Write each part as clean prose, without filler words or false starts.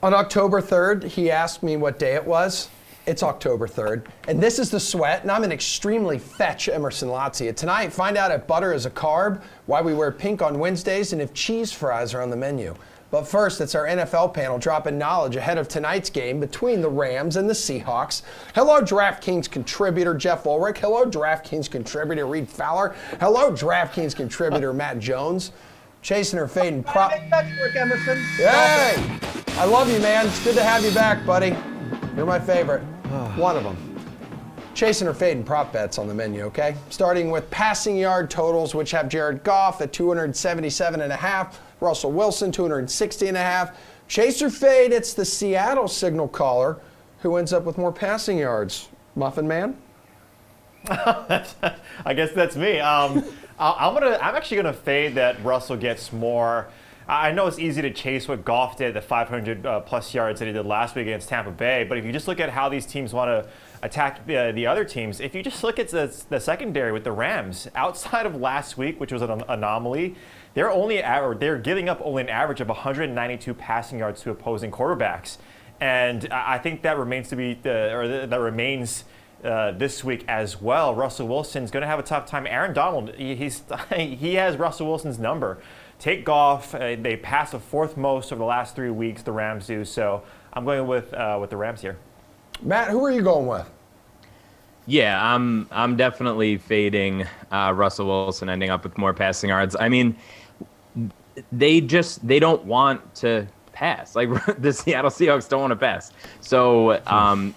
On October 3rd, he asked me what day it was. It's October 3rd. And this is the sweat, and I'm an extremely fetch Emerson Lotzia. Tonight, find out if butter is a carb, why we wear pink on Wednesdays, and if cheese fries are on the menu. But first, it's our NFL panel dropping knowledge ahead of tonight's game between the Rams and the Seahawks. Hello, DraftKings contributor Jeff Ulrich. Hello, DraftKings contributor Reed Fowler. Hello, DraftKings contributor Matt Jones. Chasing or fading prop. Emerson. Hey! I love you, man. It's good to have you back, buddy. You're my favorite. One of them. Chasing or fading prop bets on the menu, okay? Starting with passing yard totals, which have Jared Goff at 277.5, Russell Wilson 260.5. Chase or fade, it's the Seattle signal caller who ends up with more passing yards. Muffin Man? I guess that's me. I'm actually gonna fade that Russell gets more. I know it's easy to chase what Goff did, the 500 plus yards that he did last week against Tampa Bay, but if you just look at how these teams want to attack the other teams, if you just look at the secondary with the Rams, outside of last week, which was an anomaly, they're giving up only an average of 192 passing yards to opposing quarterbacks, and I think that remains this week as well. Russell Wilson's going to have a tough time. Aaron Donald, he has Russell Wilson's number. Take Goff. They pass the fourth most over the last 3 weeks, the Rams do. So I'm going with the Rams here. Matt, who are you going with? Yeah, I'm definitely fading Russell Wilson ending up with more passing yards. I mean, they don't want to pass. Like the Seattle Seahawks don't want to pass. So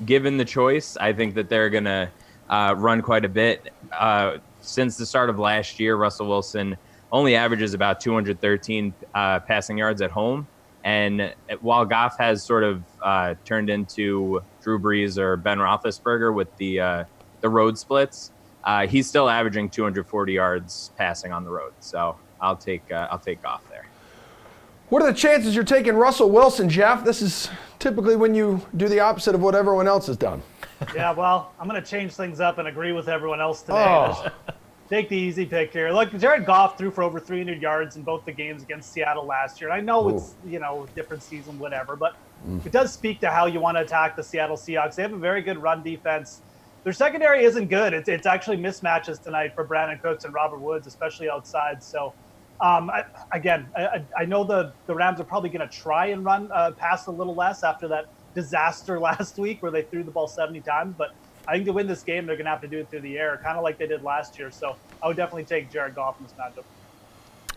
given the choice, I think that they're going to run quite a bit. Since the start of last year, Russell Wilson only averages about 213 passing yards at home. And while Goff has sort of turned into Drew Brees or Ben Roethlisberger with the road splits, he's still averaging 240 yards passing on the road. So I'll take Goff there. What are the chances you're taking Russell Wilson, Jeff? This is typically when you do the opposite of what everyone else has done. Yeah, well, I'm going to change things up and agree with everyone else today. Oh. Take the easy pick here. Look, Jared Goff threw for over 300 yards in both the games against Seattle last year. I know it's, different season, whatever, but it does speak to how you want to attack the Seattle Seahawks. They have a very good run defense. Their secondary isn't good. It's actually mismatches tonight for Brandon Cooks and Robert Woods, especially outside. So, I know the Rams are probably going to try and run pass a little less after that disaster last week where they threw the ball 70 times, but I think to win this game, they're going to have to do it through the air, kind of like they did last year. So I would definitely take Jared Goff in this matchup.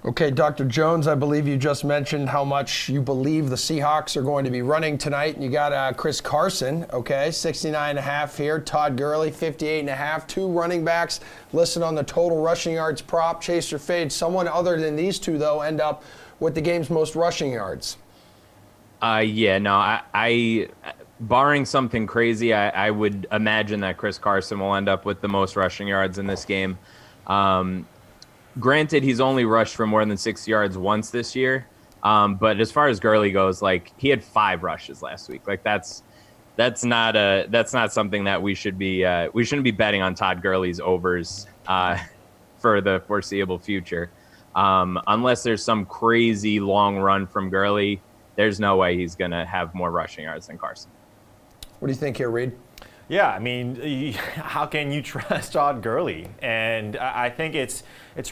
Okay, Dr. Jones, I believe you just mentioned how much you believe the Seahawks are going to be running tonight. You got Chris Carson, okay, 69.5 here. Todd Gurley, 58.5. Two running backs listed on the total rushing yards prop. Chase or fade. Someone other than these two, though, end up with the game's most rushing yards. I barring something crazy, I would imagine that Chris Carson will end up with the most rushing yards in this game. Granted, he's only rushed for more than 6 yards once this year. But as far as Gurley goes, like he had 5 rushes last week. Like that's not something that we shouldn't be betting on Todd Gurley's overs for the foreseeable future. Unless there's some crazy long run from Gurley, there's no way he's going to have more rushing yards than Carson. What do you think here, Reed? Yeah, I mean, how can you trust Todd Gurley? And I think it's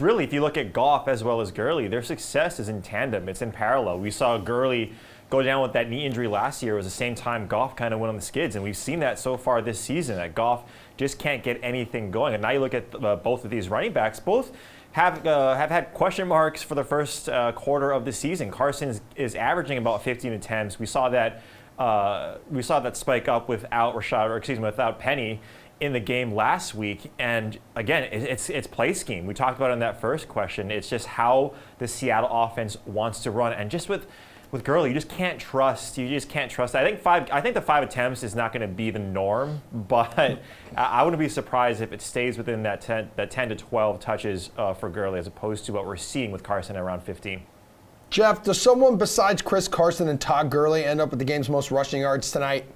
really, if you look at Goff as well as Gurley, their success is in tandem. It's in parallel. We saw Gurley go down with that knee injury last year. It was the same time Goff kind of went on the skids. And we've seen that so far this season, that Goff just can't get anything going. And now you look at both of these running backs, both have had question marks for the first quarter of the season. Carson is averaging about 15 attempts. We saw that spike up without Penny in the game last week. And again, it's play scheme. We talked about it in that first question. It's just how the Seattle offense wants to run. And just with Gurley, you just can't trust. I think the 5 attempts is not going to be the norm, but I wouldn't be surprised if it stays within that 10 to 12 touches for Gurley, as opposed to what we're seeing with Carson at around 15. Jeff, does someone besides Chris Carson and Todd Gurley end up with the game's most rushing yards tonight?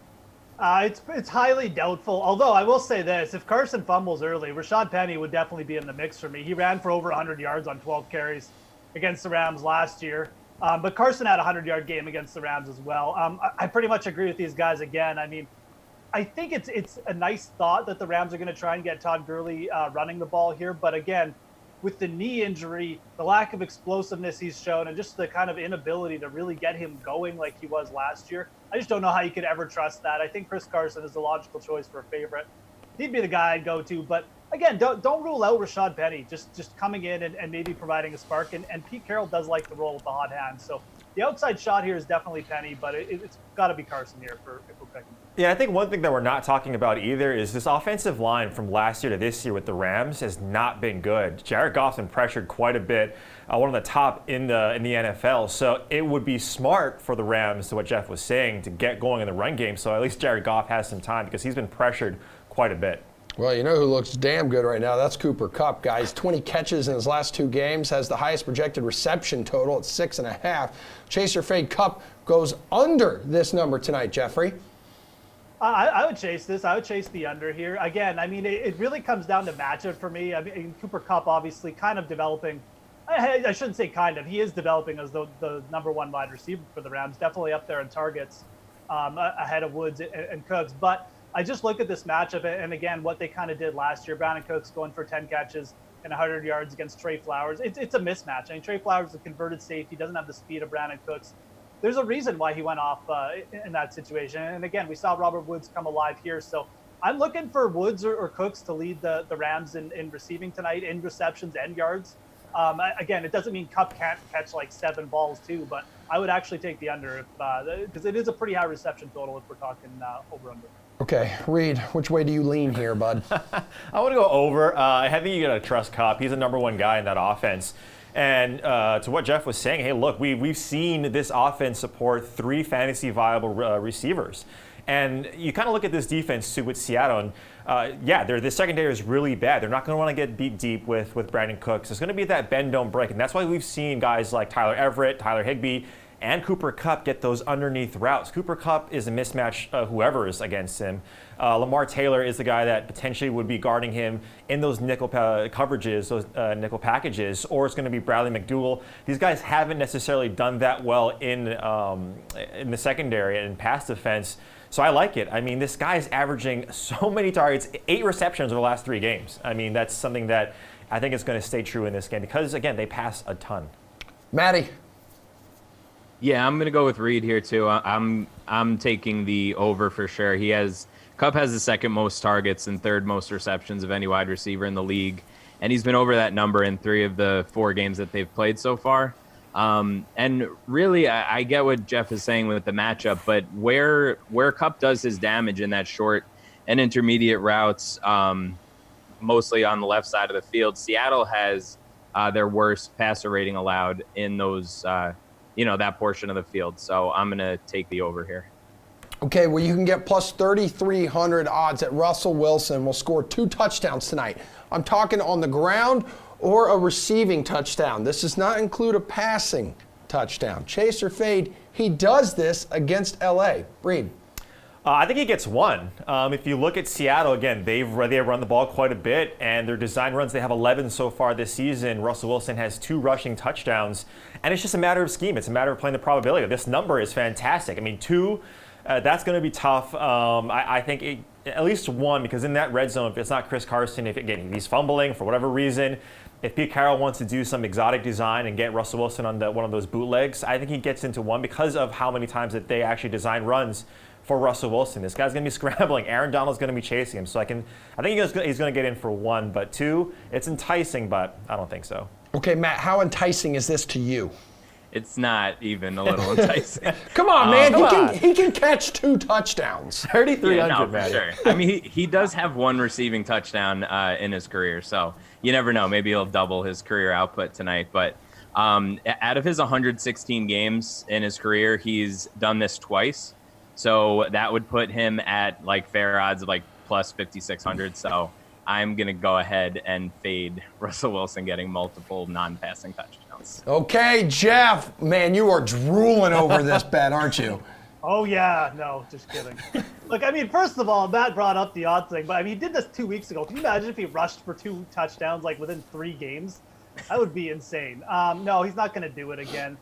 It's highly doubtful. Although I will say this, if Carson fumbles early, Rashad Penny would definitely be in the mix for me. He ran for over 100 yards on 12 carries against the Rams last year. But Carson had a 100-yard game against the Rams as well. I pretty much agree with these guys again. I mean, I think it's a nice thought that the Rams are going to try and get Todd Gurley running the ball here. But again, with the knee injury, the lack of explosiveness he's shown, and just the kind of inability to really get him going like he was last year, I just don't know how you could ever trust that. I think Chris Carson is the logical choice for a favorite. He'd be the guy I'd go to. But again, don't rule out Rashad Penny just coming in and maybe providing a spark. And Pete Carroll does like to roll with the hot hand. So the outside shot here is definitely Penny, but it's got to be Carson here if we're picking. Yeah, I think one thing that we're not talking about either is this offensive line from last year to this year with the Rams has not been good. Jared Goff's been pressured quite a bit, one of the top in the NFL. So it would be smart for the Rams, to what Jeff was saying, to get going in the run game. So at least Jared Goff has some time because he's been pressured quite a bit. Well, you know who looks damn good right now? That's Cooper Kupp, guys. 20 catches in his last 2 games, has the highest projected reception total at 6.5. Chase or fade, Kupp goes under this number tonight, Jeffrey. I would chase this. I would chase the under here. Again, I mean, it really comes down to matchup for me. I mean, Cooper Kupp obviously kind of developing. I shouldn't say kind of. He is developing as the number 1 wide receiver for the Rams. Definitely up there in targets ahead of Woods and Cooks. But I just look at this matchup, and again, what they kind of did last year. Brandon Cooks going for 10 catches and 100 yards against Trey Flowers. It's a mismatch. I mean, Trey Flowers is a converted safety, doesn't have the speed of Brandon Cooks. There's a reason why he went off in that situation. And again, we saw Robert Woods come alive here. So I'm looking for Woods or Cooks to lead the Rams in receiving tonight, in receptions and yards. Again, it doesn't mean Kupp can't catch like 7 balls too, but I would actually take the under because it is a pretty high reception total if we're talking over-under. Okay, Reed, which way do you lean here, bud? I want to go over. I think you got to trust Kupp. He's the number 1 guy in that offense. And to what Jeff was saying, hey, look, we've seen this offense support 3 fantasy viable receivers. And you kind of look at this defense, too, with Seattle. And, the secondary is really bad. They're not going to want to get beat deep with Brandon Cooks. It's going to be that bend, don't break. And that's why we've seen guys like Tyler Everett, Tyler Higbee, and Cooper Kupp get those underneath routes. Cooper Kupp is a mismatch whoever is against him. Lamar Taylor is the guy that potentially would be guarding him in those nickel coverages, those nickel packages, or it's going to be Bradley McDougal. These guys haven't necessarily done that well in the secondary and in pass defense. So I like it. I mean, this guy's averaging so many targets, 8 receptions over the last 3 games. I mean, that's something that I think is going to stay true in this game because, again, they pass a ton. Matty. Yeah, I'm going to go with Reed here, too. I'm taking the over for sure. Kupp has the 2nd most targets and 3rd most receptions of any wide receiver in the league, and he's been over that number in 3 of the 4 games that they've played so far. And really, I get what Jeff is saying with the matchup, but where Kupp does his damage in that short and intermediate routes, mostly on the left side of the field, Seattle has their worst passer rating allowed in those that portion of the field. So I'm going to take the over here. Okay, well, you can get plus 3,300 odds that Russell Wilson will score 2 touchdowns tonight. I'm talking on the ground or a receiving touchdown. This does not include a passing touchdown. Chase or fade, he does this against LA. Reed. I think he gets 1. If you look at Seattle, again, they run the ball quite a bit, and their design runs, they have 11 so far this season. Russell Wilson has 2 rushing touchdowns, and it's just a matter of scheme. It's a matter of playing the probability. This number is fantastic. I mean, 2, that's going to be tough. I think at least 1, because in that red zone, if it's not Chris Carson, if he's fumbling for whatever reason, if Pete Carroll wants to do some exotic design and get Russell Wilson on one of those bootlegs, I think he gets into 1 because of how many times that they actually design runs for Russell Wilson. This guy's going to be scrambling. Aaron Donald's going to be chasing him. So I think he's going to get in for 1, but 2, it's enticing, but I don't think so. Okay, Matt, how enticing is this to you? It's not even a little enticing. Come on, man. He can catch 2 touchdowns. 3,300, man. Sure. I mean, he does have 1 receiving touchdown in his career, so you never know. Maybe he'll double his career output tonight. But out of his 116 games in his career, he's done this twice. So that would put him at like fair odds of like plus 5,600. So I'm going to go ahead and fade Russell Wilson getting multiple non-passing touchdowns. Okay, Jeff. Man, you are drooling over this bet, aren't you? Oh, yeah. No, just kidding. Look, I mean, first of all, Matt brought up the odds thing, but I mean, he did this 2 weeks ago. Can you imagine if he rushed for 2 touchdowns like within 3 games? That would be insane. No, he's not going to do it again.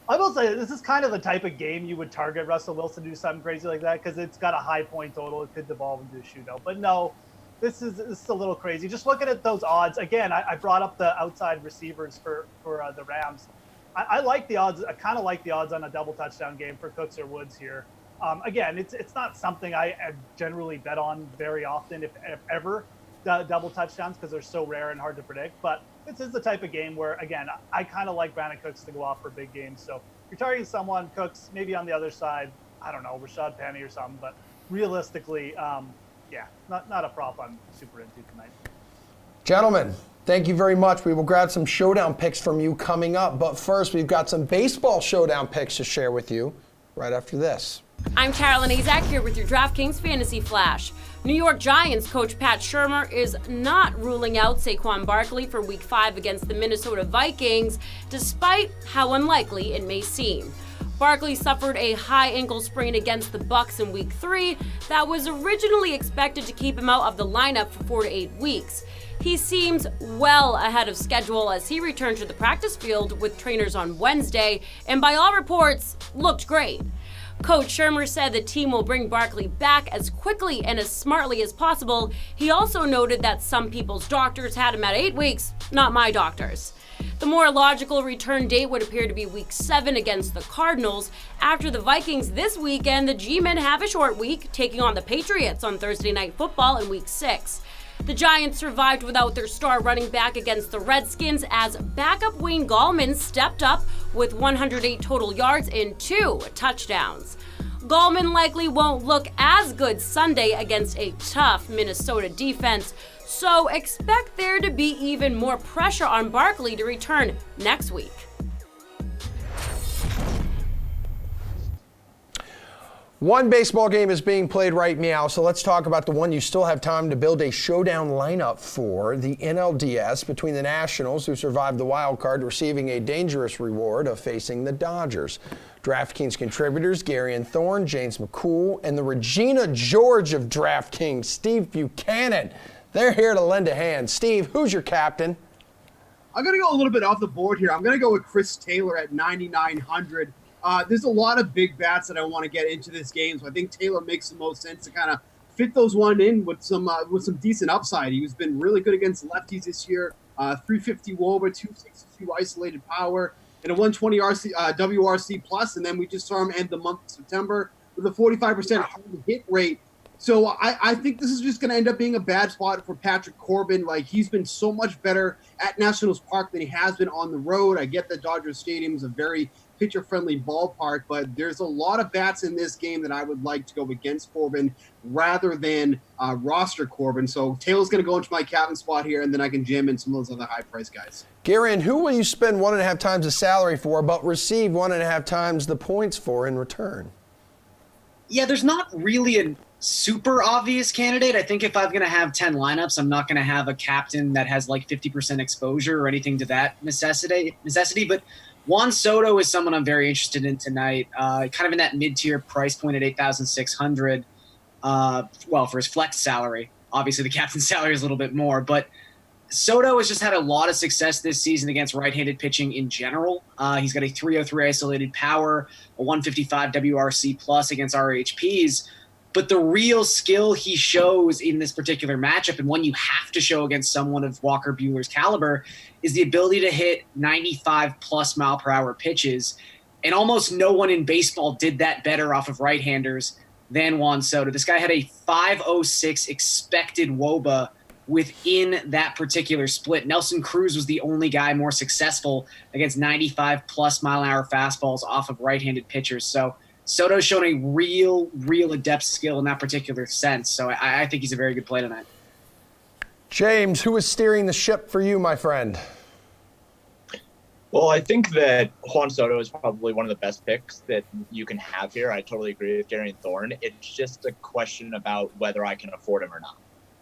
I will say this is kind of the type of game you would target Russell Wilson to do something crazy like that because it's got a high point total. It could devolve into a shootout. But no, this is a little crazy. Just looking at those odds again. I brought up the outside receivers for the Rams. I like the odds. I kind of like the odds on a double touchdown game for Cooks or Woods here. Again, it's not something I generally bet on very often, if ever, double touchdowns because they're so rare and hard to predict. But this is the type of game where, again, I kind of like Brandon Cooks to go off for big games. So if you're targeting someone, Cooks, maybe on the other side, I don't know, Rashad Penny or something. But realistically, yeah, not a prop I'm super into tonight. Gentlemen, thank you very much. We will grab some showdown picks from you coming up. But first, we've got some baseball showdown picks to share with you right after this. I'm Carolyn Azak here with your DraftKings Fantasy Flash. New York Giants coach Pat Shurmur is not ruling out Saquon Barkley for Week 5 against the Minnesota Vikings, despite how unlikely it may seem. Barkley suffered a high ankle sprain against the Bucs in Week 3 that was originally expected to keep him out of the lineup for 4 to 8 weeks. He seems well ahead of schedule as he returned to the practice field with trainers on Wednesday, and by all reports, looked great. Coach Shurmur said the team will bring Barkley back as quickly and as smartly as possible. He also noted that some people's doctors had him at 8 weeks, not my doctors. The more logical return date would appear to be Week 7 against the Cardinals. After the Vikings this weekend, the G-men have a short week, taking on the Patriots on Thursday Night Football in Week 6. The Giants survived without their star running back against the Redskins as backup Wayne Gallman stepped up with 108 total yards and 2 touchdowns. Gallman likely won't look as good Sunday against a tough Minnesota defense, so expect there to be even more pressure on Barkley to return next week. One baseball game is being played right now, so let's talk about the one you still have time to build a showdown lineup for, the NLDS between the Nationals, who survived the wild card, receiving a dangerous reward of facing the Dodgers. DraftKings contributors Gary and Thorne, James McCool, and the Regina George of DraftKings, Steve Buchanan. They're here to lend a hand. Steve, who's your captain? I'm going to go a little bit off the board here. I'm going to go with Chris Taylor at 9,900. There's a lot of big bats that I want to get into this game, so I think Taylor makes the most sense to kind of fit those one in with some decent upside. He's been really good against lefties this year. 350 WOBA, 262 isolated power, and a 120 WRC plus. And then we just saw him end the month of September with a 45% home hit rate. So I think this is just going to end up being a bad spot for Patrick Corbin. Like, he's been so much better at Nationals Park than he has been on the road. I get that Dodger Stadium is a very pitcher-friendly ballpark, but there's a lot of bats in this game that I would like to go against Corbin rather than roster Corbin. So Taylor's going to go into my captain spot here, and then I can jam in some of those other high-priced guys. Gary, and who will you spend 1.5 times the salary for, but receive 1.5 times the points for in return? Yeah, there's not really a super obvious candidate. I think if I'm going to have 10 lineups, I'm not going to have a captain that has like 50% exposure or anything to that necessity. But Juan Soto is someone I'm very interested in tonight, kind of in that mid-tier price point at 8,600. Well, for his flex salary. Obviously, the captain's salary is a little bit more, but Soto has just had a lot of success this season against right-handed pitching in general. He's got a 303 isolated power, a 155 WRC plus against RHPs. But the real skill he shows in this particular matchup, and one you have to show against someone of Walker Buehler's caliber, is the ability to hit 95-plus mile-per-hour pitches. And almost no one in baseball did that better off of right-handers than Juan Soto. This guy had a 506 expected WOBA within that particular split. Nelson Cruz was the only guy more successful against 95-plus mile-an-hour fastballs off of right-handed pitchers. So Soto's shown a real adept skill in that particular sense. So I think he's a very good play tonight. James, who is steering the ship for you, my friend? Well, I think that Juan Soto is probably one of the best picks that you can have here. I totally agree with Gary and Thorne. It's just a question about whether I can afford him or not.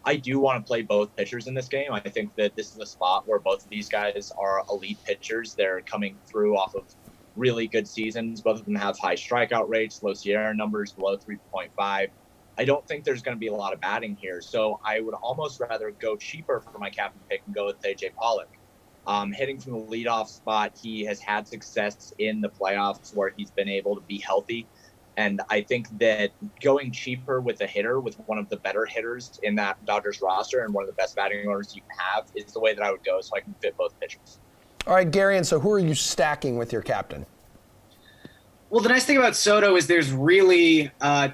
I do want to play both pitchers in this game. I think that this is a spot where both of these guys are elite pitchers. They're coming through off of really good seasons. Both of them have high strikeout rates, low Sierra numbers, below 3.5. I don't think there's going to be a lot of batting here. So I would almost rather go cheaper for my captain pick and go with AJ Pollock. Hitting from the leadoff spot, he has had success in the playoffs where he's been able to be healthy. And I think that going cheaper with a hitter, with one of the better hitters in that Dodgers roster and one of the best batting orders you can have, is the way that I would go so I can fit both pitchers. All right, Gary, and so who are you stacking with your captain? Well, the nice thing about Soto is there's really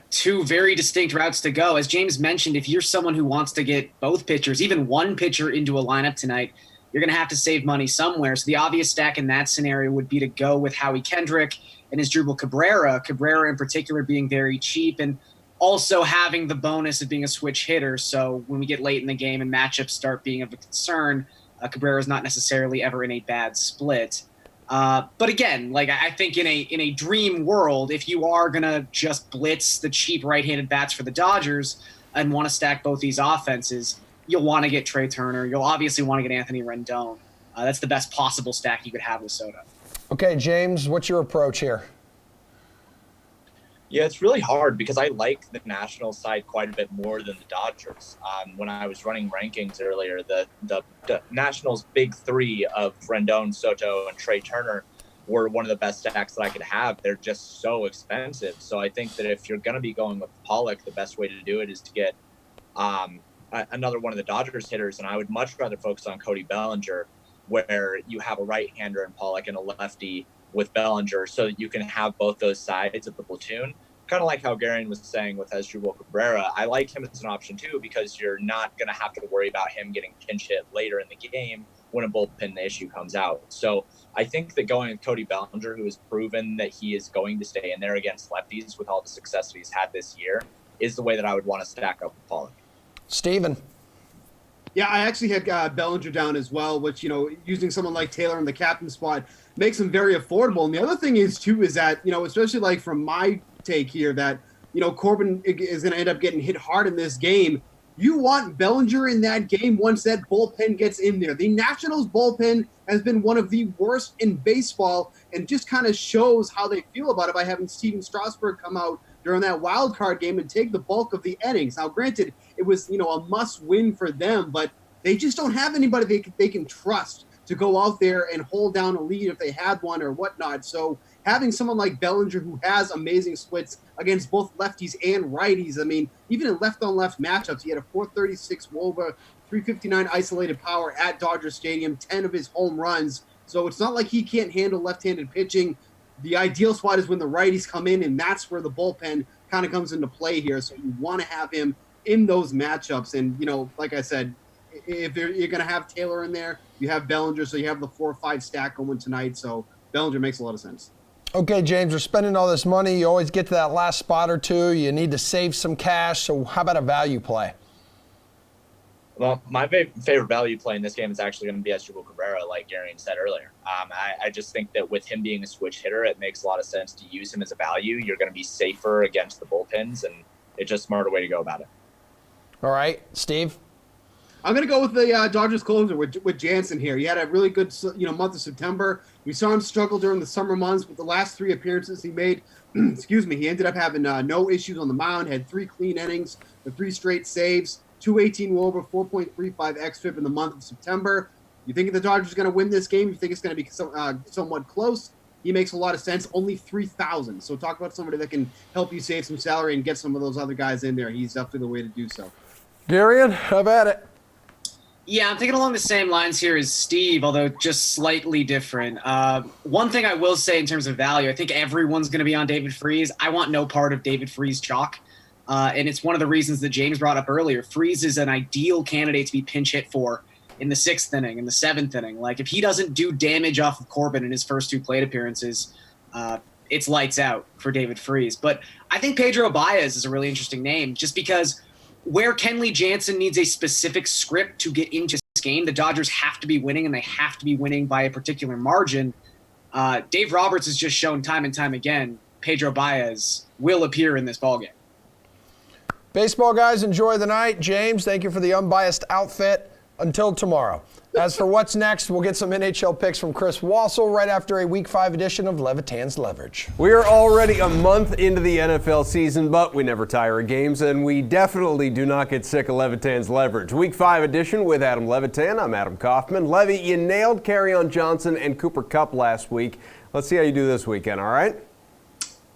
two very distinct routes to go. As James mentioned, if you're someone who wants to get both pitchers, even one pitcher into a lineup tonight, you're going to have to save money somewhere. So the obvious stack in that scenario would be to go with Howie Kendrick and Asdrubal Cabrera. Cabrera in particular being very cheap and also having the bonus of being a switch hitter. So when we get late in the game and matchups start being of a concern, Cabrera is not necessarily ever in a bad split. But again, like I think in a dream world, if you are gonna just blitz the cheap right-handed bats for the Dodgers and want to stack both these offenses, you'll want to get Trey Turner. You'll obviously want to get Anthony Rendon. That's the best possible stack you could have with Soto. Okay, James, what's your approach here? Yeah, it's really hard because I like the Nationals side quite a bit more than the Dodgers. When I was running rankings earlier, the Nationals' big three of Rendon, Soto, and Trey Turner were one of the best stacks that I could have. They're just so expensive. So I think that if you're going to be going with Pollock, the best way to do it is to get another one of the Dodgers hitters, and I would much rather focus on Cody Bellinger, where you have a right-hander in Pollock and a lefty with Bellinger, so that you can have both those sides of the platoon. Kind of like how Garen was saying with Asdrubal Cabrera. I like him as an option too, because you're not going to have to worry about him getting pinch hit later in the game when a bullpen issue comes out. So I think that going with Cody Bellinger, who has proven that he is going to stay in there against lefties with all the success that he's had this year, is the way that I would want to stack up with Pollock. Steven. Yeah, I actually had Bellinger down as well, which, using someone like Taylor in the captain spot makes him very affordable. And the other thing is, too, is that, especially like from my take here, that, Corbin is going to end up getting hit hard in this game. You want Bellinger in that game once that bullpen gets in there. The Nationals bullpen has been one of the worst in baseball and just kind of shows how they feel about it by having Steven Strasburg come out during that wild card game and take the bulk of the innings. Now, granted, it was, a must win for them, but they just don't have anybody they can trust to go out there and hold down a lead if they had one or whatnot. So having someone like Bellinger who has amazing splits against both lefties and righties, I mean, even in left-on-left matchups, he had a 436 WOBA, 359 isolated power at Dodger Stadium, 10 of his home runs. So it's not like he can't handle left-handed pitching. The ideal spot is when the righties come in, and that's where the bullpen kind of comes into play here. So you want to have him in those matchups. And, like I said, if you're going to have Taylor in there, you have Bellinger, so you have the 4 or 5 stack going tonight. So Bellinger makes a lot of sense. Okay, James, we're spending all this money. You always get to that last spot or two. You need to save some cash. So how about a value play? Well, my favorite value play in this game is actually going to be Asdrubal Cabrera, like Garion said earlier. I just think that with him being a switch hitter, it makes a lot of sense to use him as a value. You're going to be safer against the bullpens, and it's just a smarter way to go about it. All right, Steve? I'm going to go with the Dodgers closer with Jansen here. He had a really good month of September. We saw him struggle during the summer months, but the last 3 appearances he made, he ended up having no issues on the mound, had 3 clean innings, with 3 straight saves, 218 WOBA, 4.35 xFIP in the month of September. You think the Dodgers are going to win this game? You think it's going to be somewhat close? He makes a lot of sense. Only 3,000. So talk about somebody that can help you save some salary and get some of those other guys in there. He's definitely the way to do so. Garion, have at it. Yeah, I'm thinking along the same lines here as Steve, although just slightly different. One thing I will say in terms of value, I think everyone's going to be on David Freese. I want no part of David Freese chalk. And it's one of the reasons that James brought up earlier. Freese is an ideal candidate to be pinch hit for in the 6th inning, in the 7th inning. Like, if he doesn't do damage off of Corbin in his first 2 plate appearances, it's lights out for David Freese. But I think Pedro Baez is a really interesting name, just because where Kenley Jansen needs a specific script to get into this game, the Dodgers have to be winning, and they have to be winning by a particular margin. Dave Roberts has just shown time and time again Pedro Baez will appear in this ballgame. Baseball guys, enjoy the night. James, thank you for the unbiased outfit. Until tomorrow. As for what's next, we'll get some NHL picks from Chris Wassel right after a Week 5 edition of Levitan's Leverage. We are already a month into the NFL season, but we never tire of games, and we definitely do not get sick of Levitan's Leverage. Week 5 edition with Adam Levitan. I'm Adam Kaufman. Levy, you nailed Kerryon Johnson and Cooper Kupp last week. Let's see how you do this weekend, all right?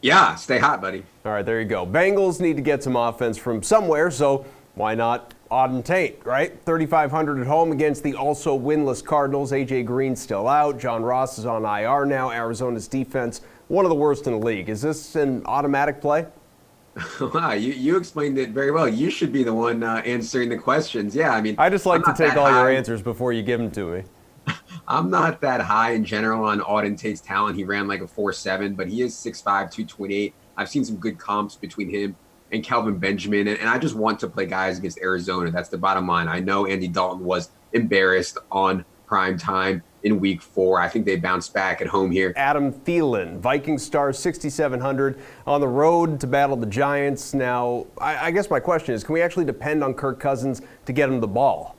Yeah, stay hot, buddy. All right, there you go. Bengals need to get some offense from somewhere, so why not Auden Tate, right? 3,500 at home against the also winless Cardinals. A.J. Green's still out. John Ross is on IR now. Arizona's defense, one of the worst in the league. Is this an automatic play? Wow, you explained it very well. You should be the one answering the questions. Yeah, I mean, I just like to take all your answers before you give them to me. I'm not that high in general on Auden Tate's talent. He ran like a 4.7, but he is 6'5", 228. I've seen some good comps between him and Kelvin Benjamin, and I just want to play guys against Arizona. That's the bottom line. I know Andy Dalton was embarrassed on prime time in Week 4. I think they bounced back at home here. Adam Thielen, Vikings star, 6,700 on the road to battle the Giants. Now, I guess my question is, can we actually depend on Kirk Cousins to get him the ball?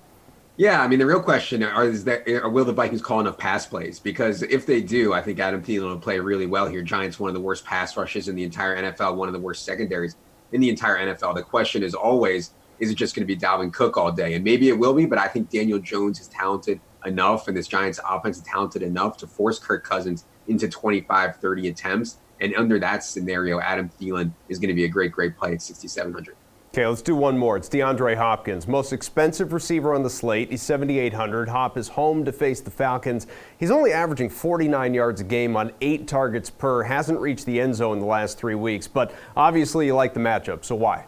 Yeah, I mean, the real question is will the Vikings call enough pass plays? Because if they do, I think Adam Thielen will play really well here. Giants, one of the worst pass rushes in the entire NFL, one of the worst secondaries in the entire NFL. The question is always, is it just going to be Dalvin Cook all day? And maybe it will be, but I think Daniel Jones is talented enough, and this Giants offense is talented enough to force Kirk Cousins into 25, 30 attempts. And under that scenario, Adam Thielen is going to be a great play at 6,700. Okay, let's do one more. It's DeAndre Hopkins, most expensive receiver on the slate. He's 7,800. Hop is home to face the Falcons. He's only averaging 49 yards a game on 8 targets per. Hasn't reached the end zone in the last 3 weeks, but obviously you like the matchup, so why?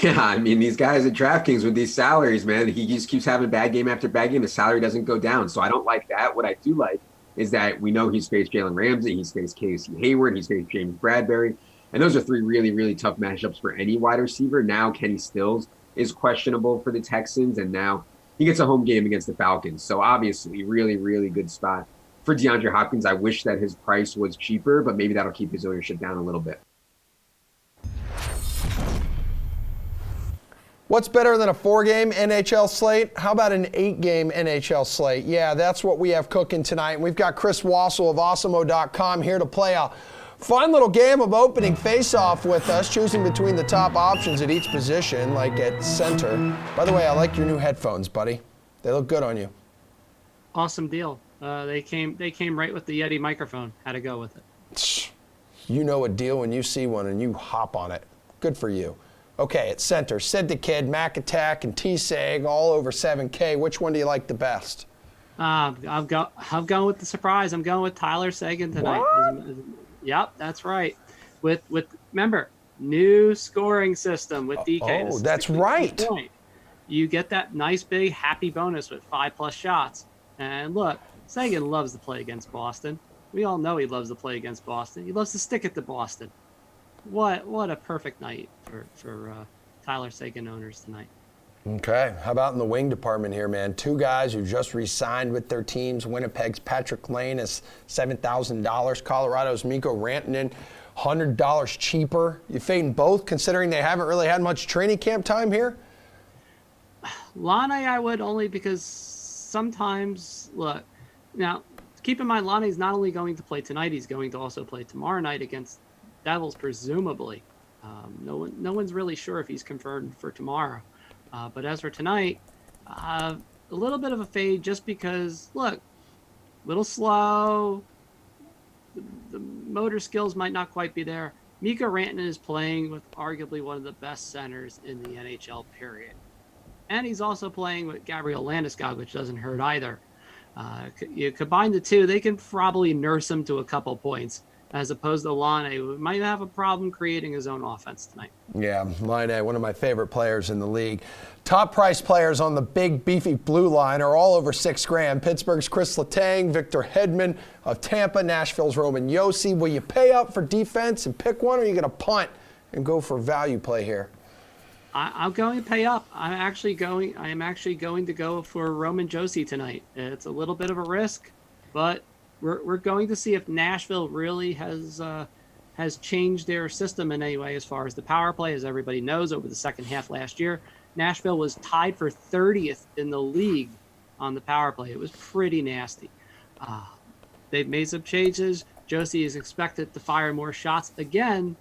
Yeah, I mean, these guys at DraftKings with these salaries, man, he just keeps having bad game after bad game. The salary doesn't go down, so I don't like that. What I do like is that we know he's faced Jalen Ramsey, he's faced Casey Hayward, he's faced James Bradbury. And those are 3 really, really tough matchups for any wide receiver. Now Kenny Stills is questionable for the Texans, and now he gets a home game against the Falcons. So obviously, really, really good spot for DeAndre Hopkins. I wish that his price was cheaper, but maybe that'll keep his ownership down a little bit. What's better than a 4-game NHL slate? How about an 8-game NHL slate? Yeah, that's what we have cooking tonight. And we've got Chris Wassel of Awesemo.com here to play a fun little game of opening face-off with us, choosing between the top options at each position, like at center. By the way, I like your new headphones, buddy. They look good on you. Awesome deal. They came right with the Yeti microphone. Had to go with it. You know a deal when you see one and you hop on it. Good for you. Okay, at center, Sid the Kid, Mac Attack, and T-Sag, all over 7K. Which one do you like the best? I'm going with the surprise. I'm going with Tyler Seguin tonight. What? Yep, that's right. With remember, new scoring system with DK. Oh, that's right. Point. You get that nice big happy bonus with 5+ shots. And look, Seguin loves to play against Boston. We all know he loves to play against Boston. He loves to stick it to Boston. What a perfect night for Tyler Seguin owners tonight. Okay, how about in the wing department here, man? 2 guys who just re-signed with their teams. Winnipeg's Patrick Lane is $7,000. Colorado's Mikko Rantanen, $100 cheaper. You fading both, considering they haven't really had much training camp time here? Lane, I would, only because sometimes, look, now, keep in mind, Lane's not only going to play tonight, he's going to also play tomorrow night against Devils, presumably. No one's really sure if he's confirmed for tomorrow. But as for tonight, a little bit of a fade just because, look, a little slow. The motor skills might not quite be there. Mikko Rantanen is playing with arguably one of the best centers in the NHL, period. And he's also playing with Gabriel Landeskog, which doesn't hurt either. You combine the two, they can probably nurse him to a couple points, as opposed to Lane, who might have a problem creating his own offense tonight. Yeah, Lane, one of my favorite players in the league. Top price players on the big, beefy blue line are all over $6,000. Pittsburgh's Chris Letang, Victor Hedman of Tampa, Nashville's Roman Josi. Will you pay up for defense and pick one, or are you going to punt and go for value play here? I'm going to pay up. I am actually going to go for Roman Josi tonight. It's a little bit of a risk, but we're going to see if Nashville really has changed their system in any way as far as the power play. As everybody knows, over the second half last year, Nashville was tied for 30th in the league on the power play. It was pretty nasty. They've made some changes. Josie is expected to fire more shots. Again,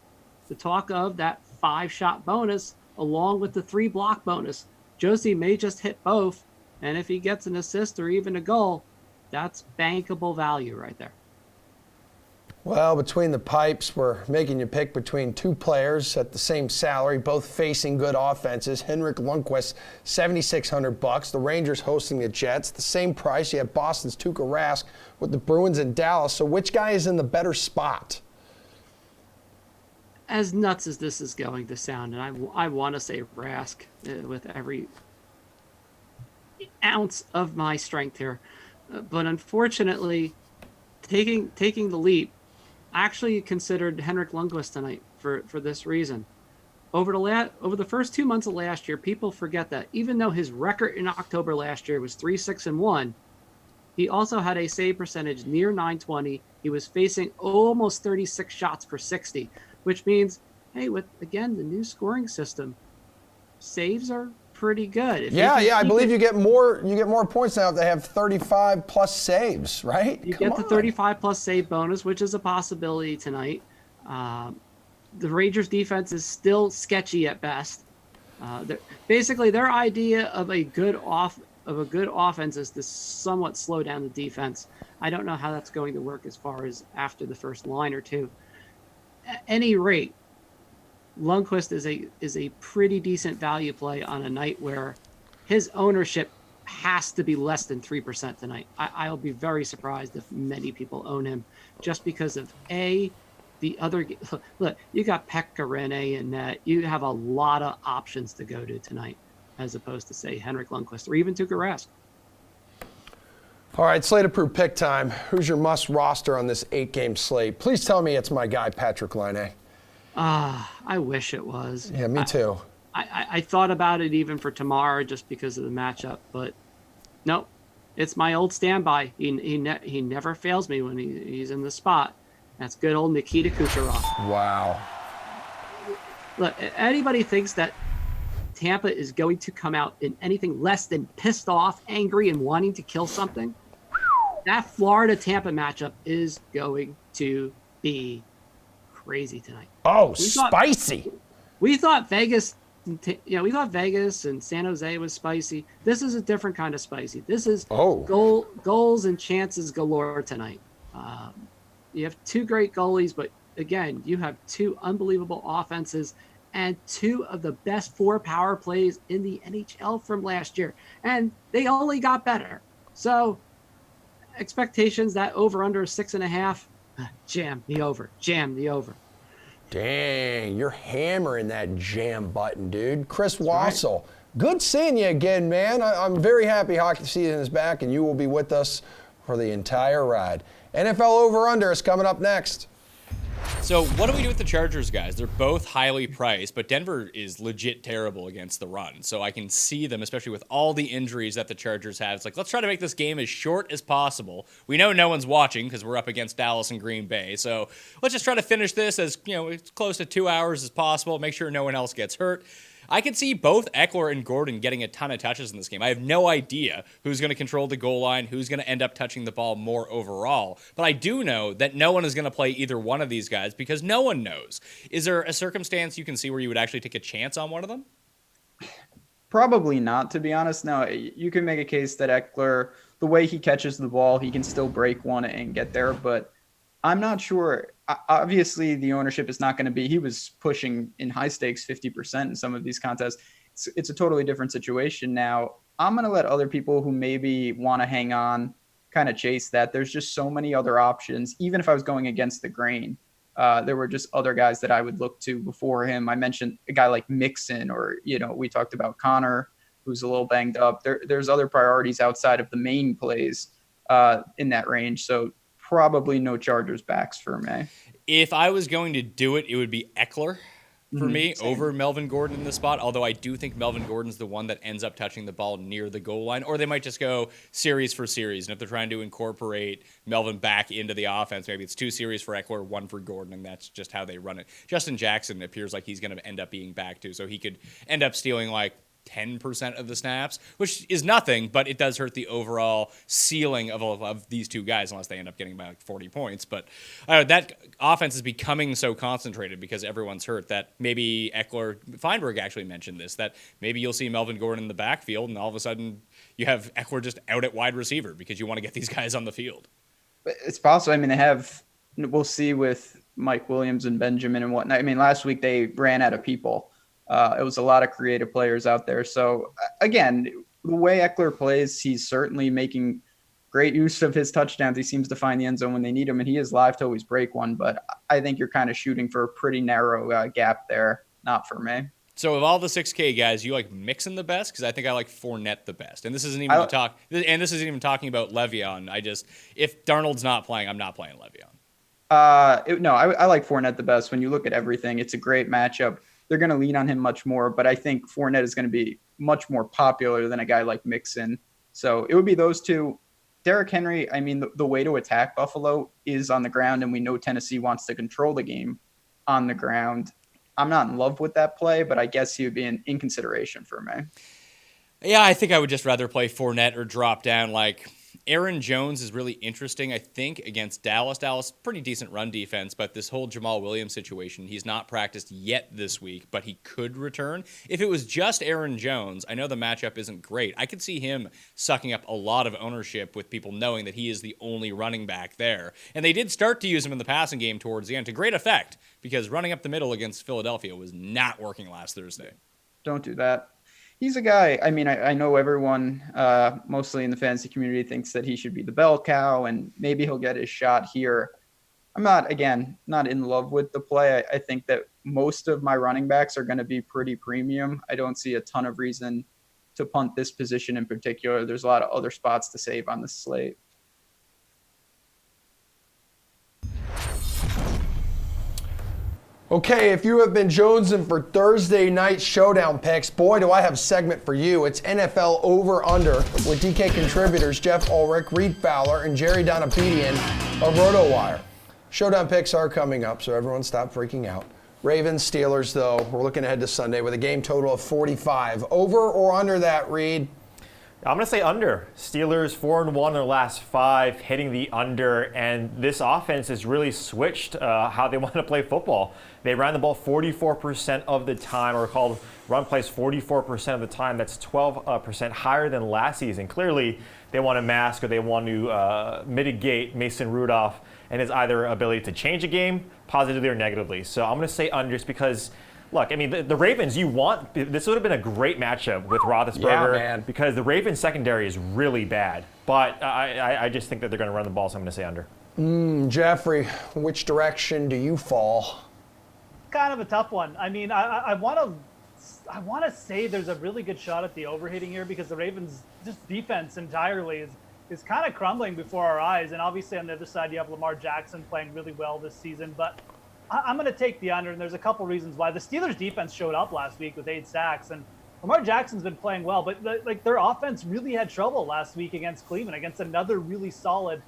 the talk of that 5-shot bonus along with the 3-block bonus. Josie may just hit both, and if he gets an assist or even a goal, that's bankable value right there. Well, between the pipes, we're making you pick between two players at the same salary, both facing good offenses. Henrik Lundqvist, $7,600. The Rangers hosting the Jets, the same price. You have Boston's Tuukka Rask with the Bruins in Dallas. So which guy is in the better spot? As nuts as this is going to sound, and I want to say Rask with every ounce of my strength here, but unfortunately, taking the leap, I actually considered Henrik Lundqvist tonight for this reason. Over the first 2 months of last year, people forget that even though his record in October last year was 3-6-1, he also had a save percentage near .920. He was facing almost 36 shots per 60, which means, hey, with again the new scoring system, saves are pretty good. I believe you get more points now if they have 35 plus saves, right? You get the 35 plus save bonus, which is a possibility tonight. The Rangers defense is still sketchy at best. Basically, their idea of a good offense is to somewhat slow down the defense. I don't know how that's going to work as far as after the first line or two. At any rate, Lundqvist is a pretty decent value play on a night where his ownership has to be less than 3% tonight. I'll be very surprised if many people own him just because of the other. Look, you got Pekka Rinne in net. You have a lot of options to go to tonight as opposed to, say, Henrik Lundqvist or even Tuukka Rask. All right, slate approved pick time. Who's your must roster on this 8-game slate? Please tell me it's my guy, Patrick Laine. I wish it was. Yeah, me too. I thought about it even for tomorrow just because of the matchup, but nope. It's my old standby. He never fails me when he's in the spot. That's good old Nikita Kucherov. Wow. Look, anybody thinks that Tampa is going to come out in anything less than pissed off, angry, and wanting to kill something, that Florida-Tampa matchup is going to be crazy tonight. Oh, spicy. We thought Vegas, and San Jose was spicy. This is a different kind of spicy. This is goals and chances galore tonight. You have two great goalies, but again, you have two unbelievable offenses and two of the best 4 power plays in the NHL from last year. And they only got better. So expectations that over under 6.5, jam the over. Dang, you're hammering that jam button, dude. Chris Wassel, good seeing you again, man. I'm very happy hockey season is back, and you will be with us for the entire ride. NFL over-under is coming up next. So what do we do with the Chargers, guys? They're both highly priced, but Denver is legit terrible against the run. So I can see them, especially with all the injuries that the Chargers have. It's like, let's try to make this game as short as possible. We know no one's watching because we're up against Dallas and Green Bay. So let's just try to finish this as as close to 2 hours as possible. Make sure no one else gets hurt. I can see both Eckler and Gordon getting a ton of touches in this game. I have no idea who's going to control the goal line, who's going to end up touching the ball more overall. But I do know that no one is going to play either one of these guys because no one knows. Is there a circumstance you can see where you would actually take a chance on one of them? Probably not, to be honest. No, you can make a case that Eckler, the way he catches the ball, he can still break one and get there, but I'm not sure. Obviously, the ownership is not going to be, he was pushing in high stakes 50% in some of these contests. It's a totally different situation now. I'm going to let other people who maybe want to hang on kind of chase that. There's just so many other options. Even if I was going against the grain, there were just other guys that I would look to before him. I mentioned a guy like Mixon, or, we talked about Connor, who's a little banged up. There's other priorities outside of the main plays in that range. So probably no Chargers backs for me. If I was going to do it, it would be Eckler for me over Melvin Gordon in this spot, although I do think Melvin Gordon's the one that ends up touching the ball near the goal line, or they might just go series for series. And if they're trying to incorporate Melvin back into the offense, maybe it's 2 series for Eckler, 1 for Gordon, and that's just how they run it. Justin Jackson appears like he's going to end up being back too, so he could end up stealing like 10% of the snaps, which is nothing, but it does hurt the overall ceiling of these two guys unless they end up getting about like 40 points. But that offense is becoming so concentrated because everyone's hurt that maybe Feinberg actually mentioned this, that maybe you'll see Melvin Gordon in the backfield and all of a sudden you have Eckler just out at wide receiver because you want to get these guys on the field. It's possible. I mean, we'll see with Mike Williams and Benjamin and whatnot. I mean, last week they ran out of people. It was a lot of creative players out there. So, again, the way Eckler plays, he's certainly making great use of his touchdowns. He seems to find the end zone when they need him, and he is live to always break one. But I think you're kind of shooting for a pretty narrow gap there. Not for me. So of all the 6K guys, you like Mixon the best? Because I think I like Fournette the best. And this isn't even this isn't even talking about Le'Veon. If Darnold's not playing, I'm not playing Le'Veon. I like Fournette the best. When you look at everything, it's a great matchup. They're going to lean on him much more, but I think Fournette is going to be much more popular than a guy like Mixon. So it would be those two. Derrick Henry, I mean, the way to attack Buffalo is on the ground, and we know Tennessee wants to control the game on the ground. I'm not in love with that play, but I guess he would be in consideration for me. Yeah, I think I would just rather play Fournette or drop down. Like, Aaron Jones is really interesting, I think, against Dallas. Dallas, pretty decent run defense, but this whole Jamal Williams situation, he's not practiced yet this week, but he could return. If it was just Aaron Jones, I know the matchup isn't great. I could see him sucking up a lot of ownership with people knowing that he is the only running back there. And they did start to use him in the passing game towards the end to great effect, because running up the middle against Philadelphia was not working last Thursday. Don't do that. He's a guy, I mean, I know everyone, mostly in the fantasy community, thinks that he should be the bell cow, and maybe he'll get his shot here. I'm not in love with the play. I think that most of my running backs are going to be pretty premium. I don't see a ton of reason to punt this position in particular. There's a lot of other spots to save on the slate. Okay, if you have been jonesing for Thursday night showdown picks, boy, do I have a segment for you. It's NFL Over-Under with DK contributors Jeff Ulrich, Reed Fowler, and Jerry Donapedian of RotoWire. Showdown picks are coming up, so everyone stop freaking out. Ravens, Steelers, though, we're looking ahead to Sunday with a game total of 45. Over or under that, Reed? I'm going to say under. Steelers 4-1 in their last 5, hitting the under, and this offense has really switched how they want to play football. They ran the ball 44% of the time, or called run plays 44% of the time. That's 12% higher than last season. Clearly, they want to mask or they want to mitigate Mason Rudolph and his either ability to change a game positively or negatively. So I'm going to say under just because, look, I mean, the Ravens, this would have been a great matchup with Roethlisberger because the Ravens secondary is really bad. But I just think that they're going to run the ball, so I'm going to say under. Jeffrey, which direction do you fall? Kind of a tough one. I mean, I want to say there's a really good shot at the overhitting here because the Ravens' just defense entirely is kind of crumbling before our eyes. And obviously on the other side, you have Lamar Jackson playing really well this season. But I'm going to take the under, and there's a couple reasons why. The Steelers' defense showed up last week with 8 sacks, and Lamar Jackson's been playing well. But their offense really had trouble last week against Cleveland, against another really solid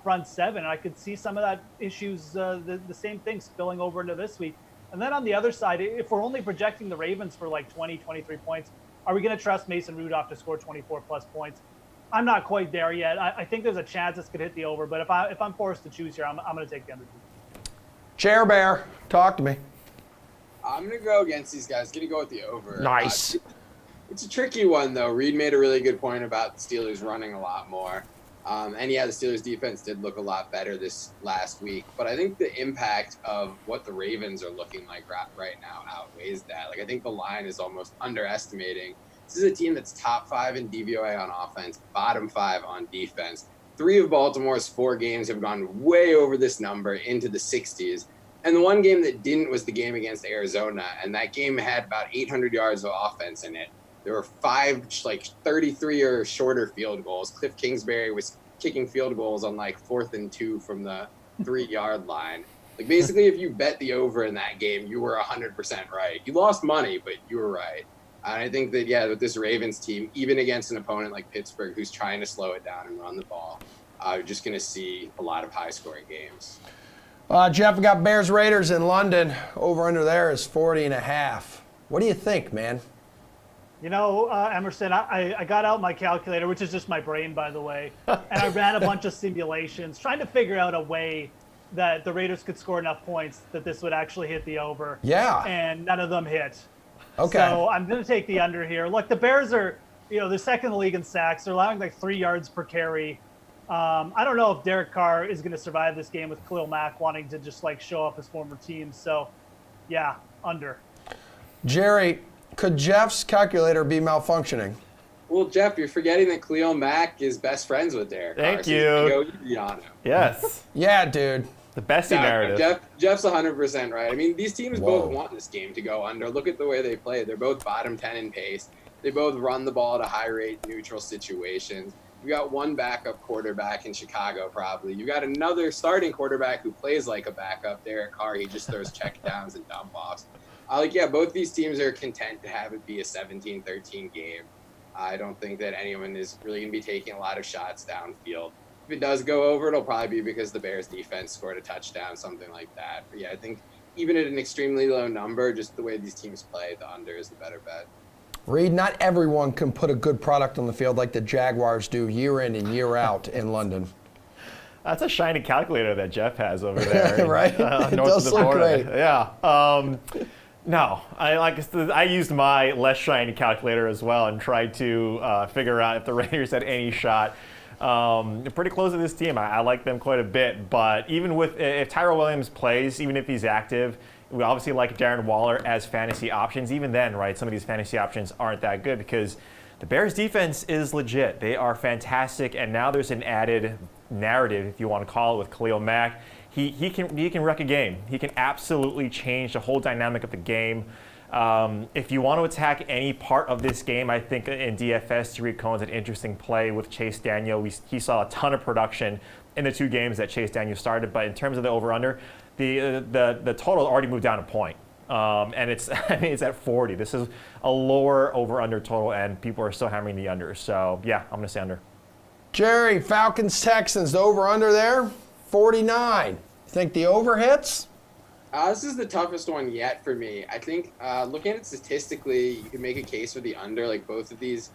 front seven. And I could see some of that issues, the same thing spilling over into this week. And then on the other side, if we're only projecting the Ravens for like 20, 23 points, are we going to trust Mason Rudolph to score 24-plus points? I'm not quite there yet. I think there's a chance this could hit the over, but if I'm forced to choose here, I'm going to take the under. Chair Bear, talk to me. I'm going to go against these guys. Going to go with the over. Nice. It's a tricky one, though. Reed made a really good point about the Steelers running a lot more. And yeah, the Steelers defense did look a lot better this last week, but I think the impact of what the Ravens are looking like right now outweighs that. Like, I think the line is almost underestimating. This is a team that's top 5 in DVOA on offense, bottom 5 on defense. 3 of Baltimore's 4 games have gone way over this number into the 60s. And the one game that didn't was the game against Arizona, and that game had about 800 yards of offense in it. There were 5 33 or shorter field goals. Cliff Kingsbury was kicking field goals on 4th and 2 from the 3-yard line. Like, basically, if you bet the over in that game, you were 100% right. You lost money, but you were right. And I think that, with this Ravens team, even against an opponent like Pittsburgh who's trying to slow it down and run the ball, you're just going to see a lot of high-scoring games. Jeff, we got Bears Raiders in London. Over under there is 40.5. What do you think, man? Emerson, I got out my calculator, which is just my brain, by the way, and I ran a bunch of simulations trying to figure out a way that the Raiders could score enough points that this would actually hit the over. Yeah. And none of them hit. Okay. So I'm going to take the under here. Look, the Bears are, they're second in the league in sacks. They're allowing like 3 yards per carry. I don't know if Derek Carr is going to survive this game with Khalil Mack wanting to just like show off his former team. So, yeah, under. Jerry, could Jeff's calculator be malfunctioning? Well, Jeff, you're forgetting that Khalil Mack is best friends with Derek Carr. Thank you. Go easy on him. Yes. Yeah, dude. The Bessie narrative. Jeff's 100% right. I mean, these teams both want this game to go under. Look at the way they play. They're both bottom 10 in pace. They both run the ball at a high rate, neutral situations. You got one backup quarterback in Chicago, probably. You got another starting quarterback who plays like a backup, Derek Carr. He just throws checkdowns and dump offs. Both these teams are content to have it be a 17-13 game. I don't think that anyone is really going to be taking a lot of shots downfield. If it does go over, it'll probably be because the Bears defense scored a touchdown, something like that. But yeah, I think even at an extremely low number, just the way these teams play, the under is the better bet. Reed, not everyone can put a good product on the field like the Jaguars do year in and year out in London. That's a shiny calculator that Jeff has over there. Right? It does look great. Yeah. No, I used my less shiny calculator as well and tried to figure out if the Raiders had any shot. They're pretty close to this team. I like them quite a bit, but even if Tyrell Williams plays, even if he's active, we obviously like Darren Waller as fantasy options. Even then, right, some of these fantasy options aren't that good because the Bears defense is legit. They are fantastic, and now there's an added narrative, if you want to call it, with Khalil Mack. He can wreck a game. He can absolutely change the whole dynamic of the game. If you want to attack any part of this game, I think in DFS, Tariq Cohen's an interesting play with Chase Daniel. He saw a ton of production in the 2 games that Chase Daniel started, but in terms of the over/under, the total already moved down a point, and it's at 40. This is a lower over/under total, and people are still hammering the under. So yeah, I'm gonna say under. Jerry, Falcons Texans, the over/under there, 49. Think the over hits? This is the toughest one yet for me. I think looking at it statistically, you can make a case for the under. Like both these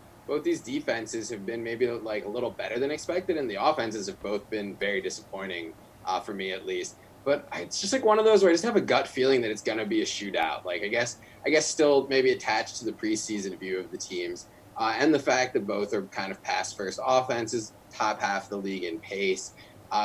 defenses have been maybe like a little better than expected, and the offenses have both been very disappointing for me at least. But it's just like one of those where I just have a gut feeling that it's going to be a shootout. Like I guess still maybe attached to the preseason view of the teams and the fact that both are kind of pass-first offenses, top half of the league in pace.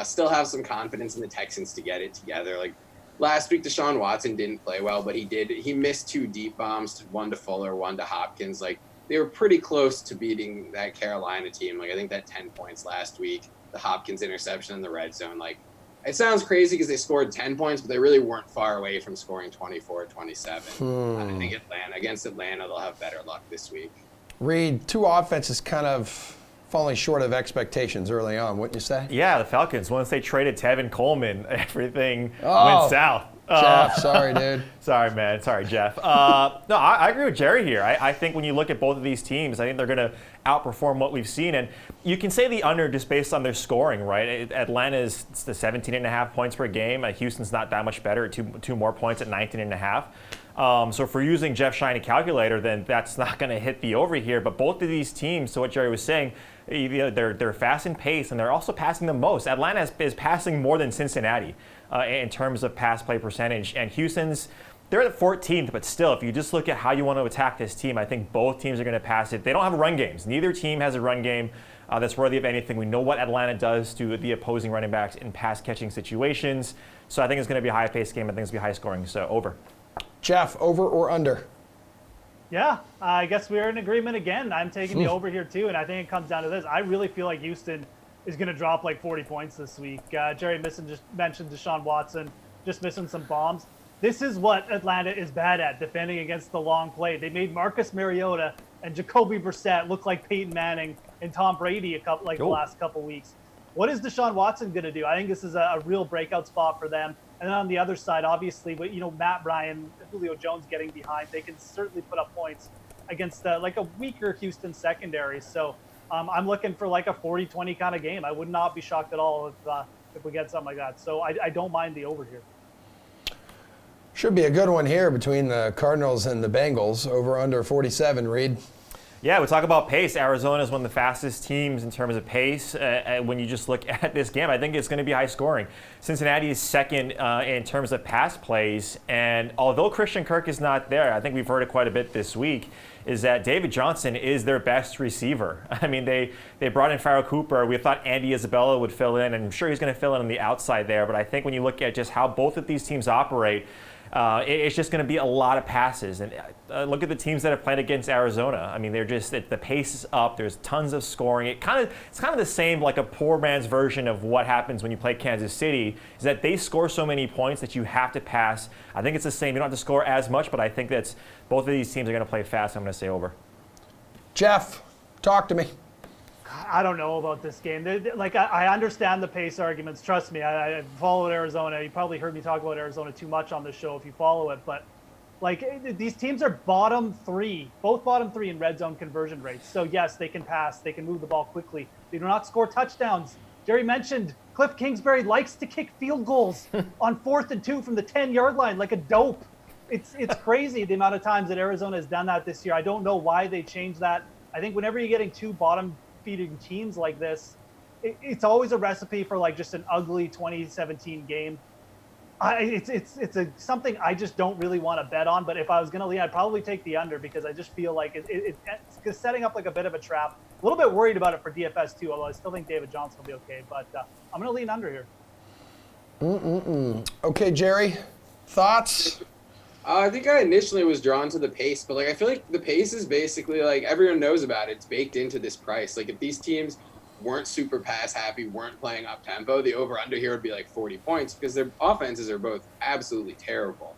Still have some confidence in the Texans to get it together. Like last week, Deshaun Watson didn't play well, but he missed 2 deep bombs, one to Fuller, one to Hopkins. Like they were pretty close to beating that Carolina team. Like I think that 10 points last week, the Hopkins interception in the red zone. Like it sounds crazy because they scored 10 points, but they really weren't far away from scoring 24 or 27. I think against Atlanta, they'll have better luck this week. Reed, 2 offenses kind of falling short of expectations early on, wouldn't you say? Yeah, the Falcons, once they traded Tevin Coleman, everything went south. Jeff, sorry, dude. Sorry, man. Sorry, Jeff. No, I agree with Jerry here. I think when you look at both of these teams, I think they're going to outperform what we've seen. And you can say the under just based on their scoring, right? Atlanta is the 17.5 points per game. Houston's not that much better at two more points at 19.5. So if we're using Jeff Shiny calculator, then that's not going to hit the over here. But both of these teams, to what Jerry was saying, they're fast in pace, and they're also passing the most. Atlanta is passing more than Cincinnati in terms of pass play percentage, and Houston's, they're at 14th, but still, if you just look at how you want to attack this team, I think both teams are going to pass it. They don't have run games. Neither team has a run game that's worthy of anything. We know what Atlanta does to the opposing running backs in pass-catching situations, so I think it's going to be a high-paced game. I think it's going to be high-scoring, so over. Jeff, over or under? Yeah, I guess we're in agreement again. I'm taking the over here too, and I think it comes down to this. I really feel like Houston is going to drop like 40 points this week. Jerry just mentioned Deshaun Watson just missing some bombs. This is what Atlanta is bad at, defending against the long play. They made Marcus Mariota and Jacoby Brissett look like Peyton Manning and Tom Brady the last couple weeks. What is Deshaun Watson going to do? I think this is a real breakout spot for them. And then on the other side, obviously, Matt Ryan, Julio Jones getting behind, they can certainly put up points against a weaker Houston secondary. So I'm looking for like a 40-20 kind of game. I would not be shocked at all if we get something like that. So I don't mind the over here. Should be a good one here between the Cardinals and the Bengals. Over under 47, Reed. Yeah, we talk about pace. Arizona is one of the fastest teams in terms of pace. When you just look at this game, I think it's going to be high scoring. Cincinnati is second in terms of pass plays, and although Christian Kirk is not there, I think we've heard it quite a bit this week, is that David Johnson is their best receiver. I mean, they brought in Farrell Cooper. We thought Andy Isabella would fill in, and I'm sure he's going to fill in on the outside there, but I think when you look at just how both of these teams operate, it's just going to be a lot of passes. And look at the teams that have played against Arizona. I mean, the pace is up. There's tons of scoring. It's kind of the same, like a poor man's version of what happens when you play Kansas City, is that they score so many points that you have to pass. I think it's the same. You don't have to score as much, but I think that's both of these teams are going to play fast. I'm going to say over. Jeff, talk to me. I don't know about this game. Like, I understand the pace arguments. Trust me, I followed Arizona. You probably heard me talk about Arizona too much on the show if you follow it. But, like, these teams are bottom three in red zone conversion rates. So, yes, they can pass. They can move the ball quickly. They do not score touchdowns. Jerry mentioned Cliff Kingsbury likes to kick field goals on 4th and 2 from the 10-yard line like a dope. It's crazy the amount of times that Arizona has done that this year. I don't know why they changed that. I think whenever you're getting two bottom-feeding teams like this, it's always a recipe for like just an ugly 2017 game. It's something I just don't really want to bet on. But if I was going to lean, I'd probably take the under because I just feel like it's setting up like a bit of a trap. A little bit worried about it for DFS too, although I still think David Johnson will be okay. But I'm going to lean under here. Okay, Jerry, thoughts? I think I initially was drawn to the pace, but like I feel like the pace is basically like everyone knows about it. It's baked into this price. Like if these teams weren't super pass happy, weren't playing up tempo, the over under here would be like 40 points because their offenses are both absolutely terrible.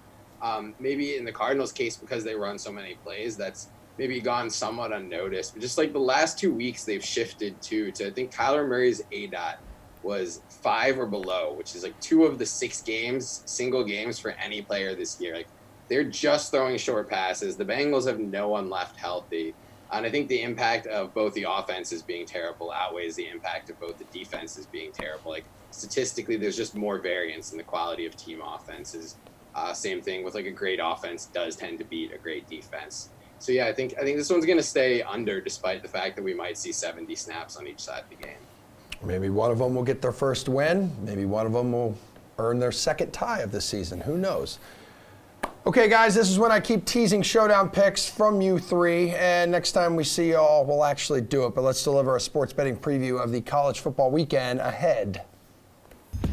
Maybe in the Cardinals case because they run so many plays, that's maybe gone somewhat unnoticed. But just like the last 2 weeks, they've shifted to I think Kyler Murray's ADOT was 5 or below, which is like 2 of the 6 games, single games for any player this year. Like they're just throwing short passes. The Bengals have no one left healthy. And I think the impact of both the offenses being terrible outweighs the impact of both the defenses being terrible. Like statistically, there's just more variance in the quality of team offenses. Same thing with like a great offense does tend to beat a great defense. So yeah, I think this one's going to stay under despite the fact that we might see 70 snaps on each side of the game. Maybe one of them will get their first win. Maybe one of them will earn their second tie of the season. Who knows? Okay, guys, this is when I keep teasing showdown picks from you three, and next time we see y'all, we'll actually do it. But let's deliver a sports betting preview of the college football weekend ahead.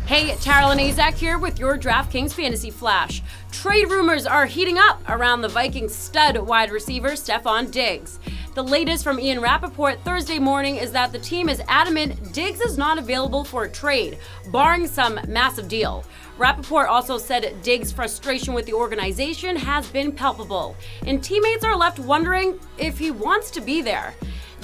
Hey, Taryn Azak here with your DraftKings Fantasy Flash. Trade rumors are heating up around the Vikings stud wide receiver Stefon Diggs. The latest from Ian Rappaport Thursday morning is that the team is adamant Diggs is not available for a trade, barring some massive deal. Rappaport also said Diggs' frustration with the organization has been palpable, and teammates are left wondering if he wants to be there.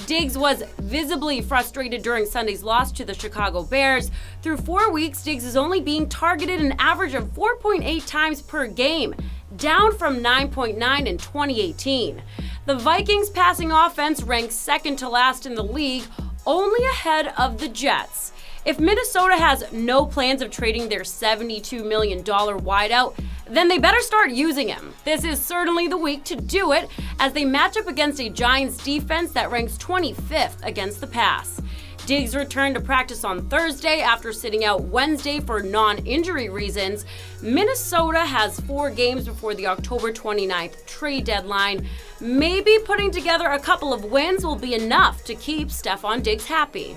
Diggs was visibly frustrated during Sunday's loss to the Chicago Bears. Through 4 weeks, Diggs is only being targeted an average of 4.8 times per game, down from 9.9 in 2018. The Vikings' passing offense ranks second to last in the league, only ahead of the Jets. If Minnesota has no plans of trading their $72 million wideout, then they better start using him. This is certainly the week to do it as they match up against a Giants defense that ranks 25th against the pass. Diggs returned to practice on Thursday after sitting out Wednesday for non-injury reasons. Minnesota has 4 games before the October 29th trade deadline. Maybe putting together a couple of wins will be enough to keep Stefon Diggs happy.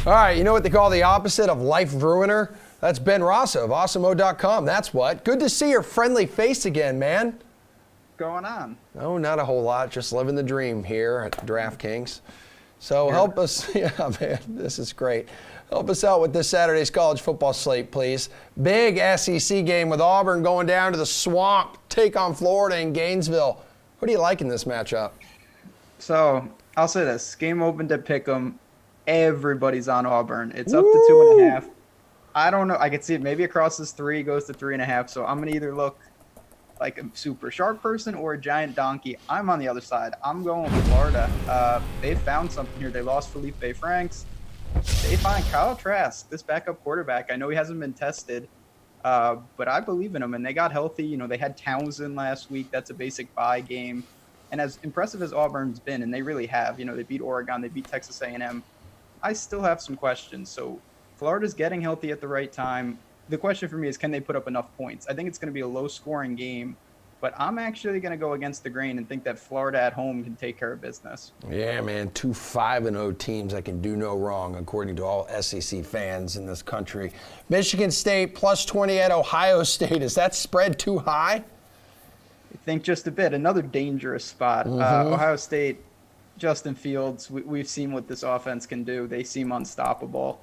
All right, you know what they call the opposite of life ruiner? That's Ben Rosso of awesomeo.com. That's what. Good to see your friendly face again, man. Going on? Oh, not a whole lot. Just living the dream here at DraftKings. So help us. Yeah, man, this is great. Help us out with this Saturday's college football slate, please. Big SEC game with Auburn going down to the swamp, take on Florida in Gainesville. Who do you like in this matchup? So I'll say this. Game opened at Pick'em. Everybody's on Auburn. It's up to 2.5. I don't know. I could see it maybe across this 3 goes to 3.5. So I'm going to either look like a super sharp person or a giant donkey. I'm on the other side. I'm going with Florida. They found something here. They lost Felipe Franks. They find Kyle Trask, this backup quarterback. I know he hasn't been tested, but I believe in him. And they got healthy. You know, they had Townsend last week. That's a basic bye game. And as impressive as Auburn's been, and they really have, they beat Oregon, they beat Texas A&M, I still have some questions. So Florida's getting healthy at the right time. The question for me is, can they put up enough points? I think it's going to be a low-scoring game, but I'm actually going to go against the grain and think that Florida at home can take care of business. Yeah, man, 2 5-0 teams that can do no wrong, according to all SEC fans in this country. Michigan State +20 at Ohio State. Is that spread too high? I think just a bit. Another dangerous spot. Ohio State, Justin Fields, we've seen what this offense can do. They seem unstoppable.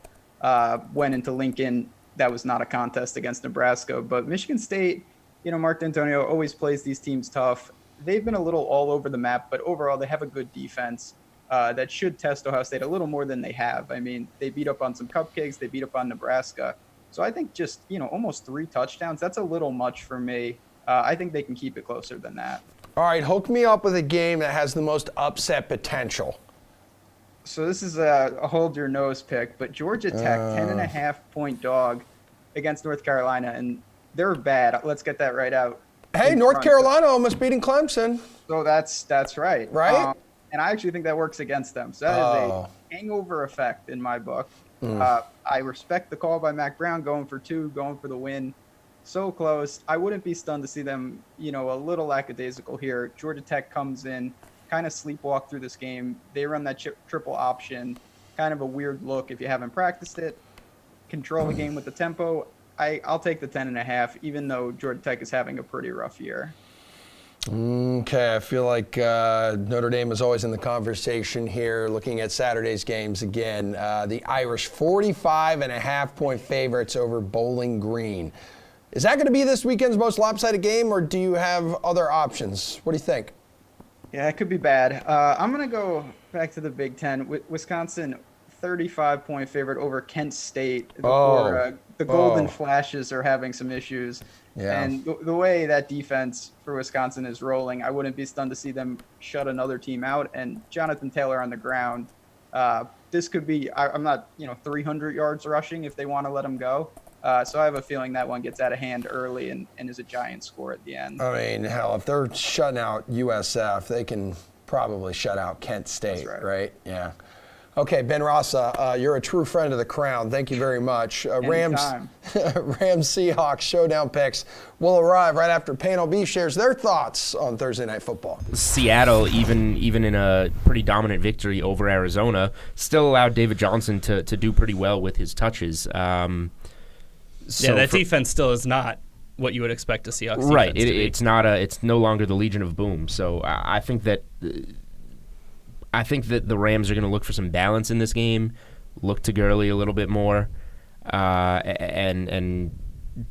Went into Lincoln. That was not a contest against Nebraska. But Michigan State, Mark D'Antonio always plays these teams tough. They've been a little all over the map, but overall they have a good defense that should test Ohio State a little more than they have. I mean, they beat up on some cupcakes. They beat up on Nebraska. So I think just, almost 3 touchdowns, that's a little much for me. I think they can keep it closer than that. All right, hook me up with a game that has the most upset potential. So this is a hold your nose pick, but Georgia Tech, 10.5-point dog against North Carolina, and they're bad. Let's get that right out. Hey, North Carolina almost beating Clemson. So that's right. Right? And I actually think that works against them. So that is a hangover effect in my book. I respect the call by Mac Brown, going for 2, going for the win. So close. I wouldn't be stunned to see them, a little lackadaisical here. Georgia Tech comes in, kind of sleepwalk through this game. They run that triple option, kind of a weird look if you haven't practiced it. Control the game with the tempo. I'll take the 10.5, even though Georgia Tech is having a pretty rough year. Okay, I feel like Notre Dame is always in the conversation here, looking at Saturday's games again. The Irish 45.5-point favorites over Bowling Green. Is that going to be this weekend's most lopsided game, or do you have other options? What do you think? Yeah, it could be bad. I'm going to go back to the Big Ten. Wisconsin, 35-point favorite over Kent State. The Golden Flashes are having some issues. Yeah. And the way that defense for Wisconsin is rolling, I wouldn't be stunned to see them shut another team out. And Jonathan Taylor on the ground, this could be, I'm not, 300 yards rushing if they want to let him go. So I have a feeling that one gets out of hand early and is a giant score at the end. I mean, hell, if they're shutting out USF, they can probably shut out Kent State, right? Yeah. Okay, Ben Rasa, you're a true friend of the crown. Thank you very much. Rams Seahawks showdown picks will arrive right after Panel B shares their thoughts on Thursday Night Football. Seattle, even in a pretty dominant victory over Arizona, still allowed David Johnson to do pretty well with his touches. That defense still is not what you would expect a Seahawks defense right. to be. It's no longer the Legion of Boom. So I think that the Rams are going to look for some balance in this game, look to Gurley a little bit more, and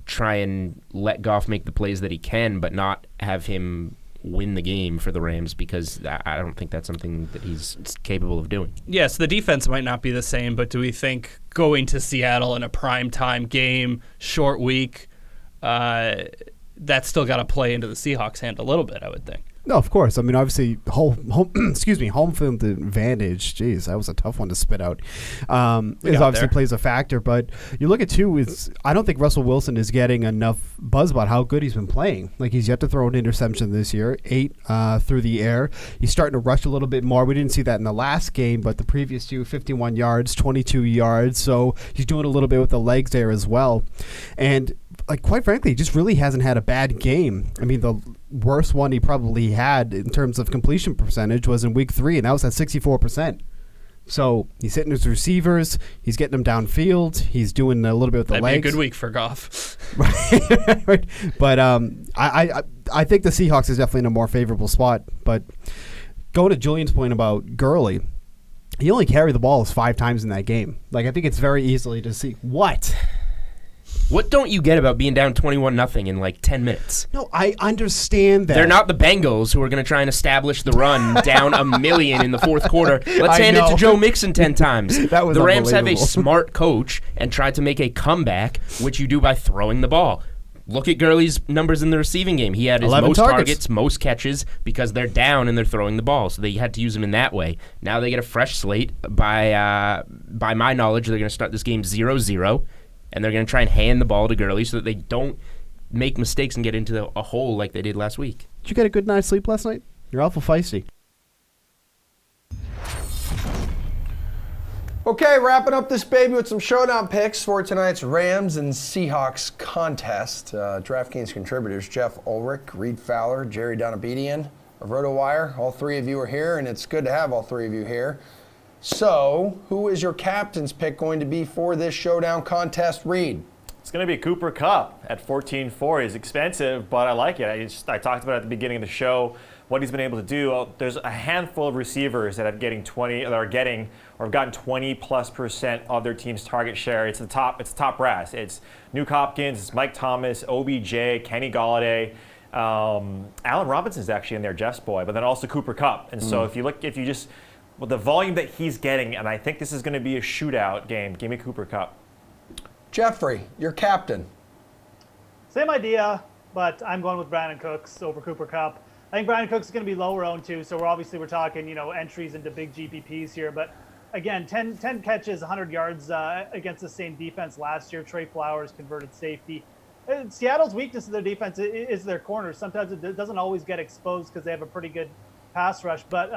try and let Goff make the plays that he can, but not have him win the game for the Rams, because I don't think that's something that he's capable of doing. Yes, the defense might not be the same, but do we think going to Seattle in a primetime game, short week, that's still got to play into the Seahawks' hand a little bit, I would think. No, of course. I mean, obviously, home field advantage. Jeez, that was a tough one to spit out. It obviously plays a factor, but you look at I don't think Russell Wilson is getting enough buzz about how good he's been playing. Like, he's yet to throw an interception this year, 8 through the air. He's starting to rush a little bit more. We didn't see that in the last game, but the previous 51 yards, 22 yards. So he's doing a little bit with the legs there as well. And quite frankly, he just really hasn't had a bad game. I mean, the worst one he probably had in terms of completion percentage was in week 3, and that was at 64%. So he's hitting his receivers, he's getting them downfield, he's doing a little bit with the legs. That'd be a good week for Goff. Right. But I think the Seahawks is definitely in a more favorable spot. But going to Julian's point about Gurley, he only carried the ball 5 times in that game. I think it's very easily to see. What don't you get about being down 21-0 in 10 minutes? No, I understand that. They're not the Bengals who are going to try and establish the run down 1 million in the fourth quarter. Let's hand it to Joe Mixon 10 times. That was the Rams have a smart coach and tried to make a comeback, which you do by throwing the ball. Look at Gurley's numbers in the receiving game. He had his most targets, most catches, because they're down and they're throwing the ball. So they had to use him in that way. Now they get a fresh slate. By my knowledge, they're going to start this game 0-0. And they're going to try and hand the ball to Gurley so that they don't make mistakes and get into a hole like they did last week. Did you get a good night's sleep last night? You're awful feisty. Okay, wrapping up this baby with some showdown picks for tonight's Rams and Seahawks contest. DraftKings contributors Jeff Ulrich, Reed Fowler, Jerry Donabedian of RotoWire. All three of you are here, and it's good to have all three of you here. So, who is your captain's pick going to be for this showdown contest, Reed? It's going to be Cooper Kupp at 14-4. He's expensive, but I like it. I talked about it at the beginning of the show what he's been able to do. There's a handful of receivers that have gotten 20+% of their team's target share. It's the top brass. It's Nuke Hopkins, it's Mike Thomas, OBJ, Kenny Golladay. Allen Robinson's actually in there, Jeff's boy, but then also Cooper Kupp. And so with the volume that he's getting, and I think this is going to be a shootout game, give me Cooper Kupp. Jeffrey, your captain. Same idea, but I'm going with Brandon Cooks over Cooper Kupp. I think Brandon Cooks is going to be lower owned too, so we're talking, entries into big GPPs here. But again, 10 catches, 100 yards against the same defense last year. Trey Flowers converted safety. Seattle's weakness in their defense is their corners. Sometimes it doesn't always get exposed because they have a pretty good pass rush, but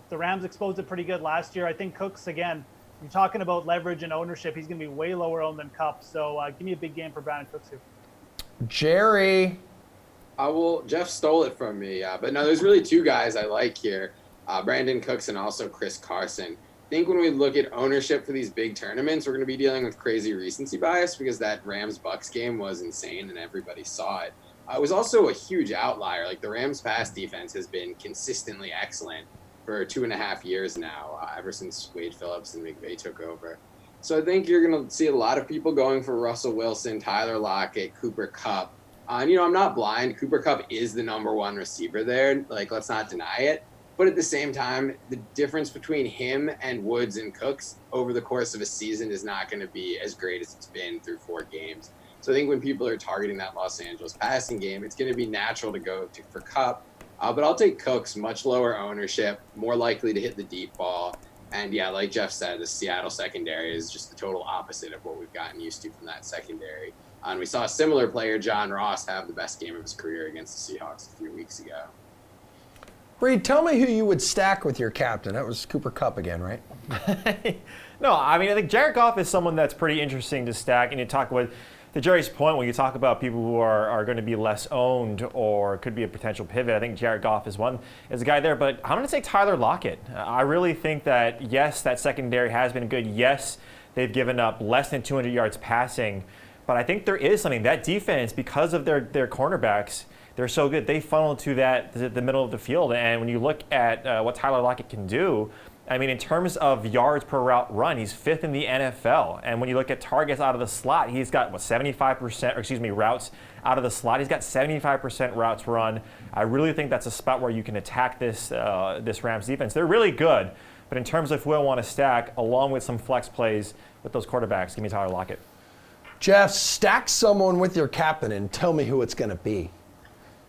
the Rams exposed it pretty good last year. I think Cooks, again, you're talking about leverage and ownership. He's going to be way lower owned than Kupp, so give me a big game for Brandon Cooks here. Jerry. Jeff stole it from me, but no, there's really two guys I like here, Brandon Cooks and also Chris Carson. I think when we look at ownership for these big tournaments, we're going to be dealing with crazy recency bias because that Rams-Bucks game was insane and everybody saw it. It was also a huge outlier. Like the Rams' pass defense has been consistently excellent for 2.5 years now, ever since Wade Phillips and McVay took over. So I think you're going to see a lot of people going for Russell Wilson, Tyler Lockett, Cooper Kupp. I'm not blind. Cooper Kupp is the number one receiver there. Like, let's not deny it. But at the same time, the difference between him and Woods and Cooks over the course of a season is not going to be as great as it's been through 4 games. So I think when people are targeting that Los Angeles passing game, it's going to be natural to go for Kupp. But I'll take Cooks, much lower ownership, more likely to hit the deep ball. And yeah, like Jeff said, the Seattle secondary is just the total opposite of what we've gotten used to from that secondary. And we saw a similar player, John Ross, have the best game of his career against the Seahawks a few weeks ago. Reed, tell me who you would stack with your captain. That was Cooper Kupp again, right? No, I think Jared Goff is someone that's pretty interesting to stack. And you talk with, to Jerry's point, when you talk about people who are going to be less owned or could be a potential pivot, I think Jared Goff is a guy there. But I'm going to say Tyler Lockett. I really think that, yes, that secondary has been good. Yes, they've given up less than 200 yards passing. But I think there is something. That defense, because of their cornerbacks, they're so good. They funnel to the middle of the field. And when you look at what Tyler Lockett can do, in terms of yards per route run, he's 5th in the NFL. And when you look at targets out of the slot, he's got, 75%, routes out of the slot. He's got 75% routes run. I really think that's a spot where you can attack this Rams defense. They're really good. But in terms of who I want to stack, along with some flex plays with those quarterbacks, give me Tyler Lockett. Jeff, stack someone with your captain and tell me who it's going to be.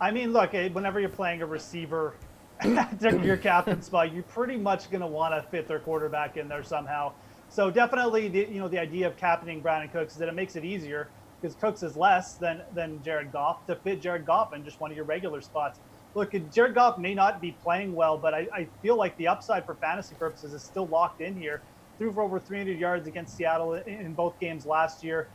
Look, whenever you're playing a receiver at your captain spot, you're pretty much going to want to fit their quarterback in there somehow. So definitely, the idea of captaining Brandon Cooks is that it makes it easier because Cooks is less than Jared Goff to fit Jared Goff in just one of your regular spots. Look, Jared Goff may not be playing well, but I feel like the upside for fantasy purposes is still locked in here. Threw for over 300 yards against Seattle in both games last year.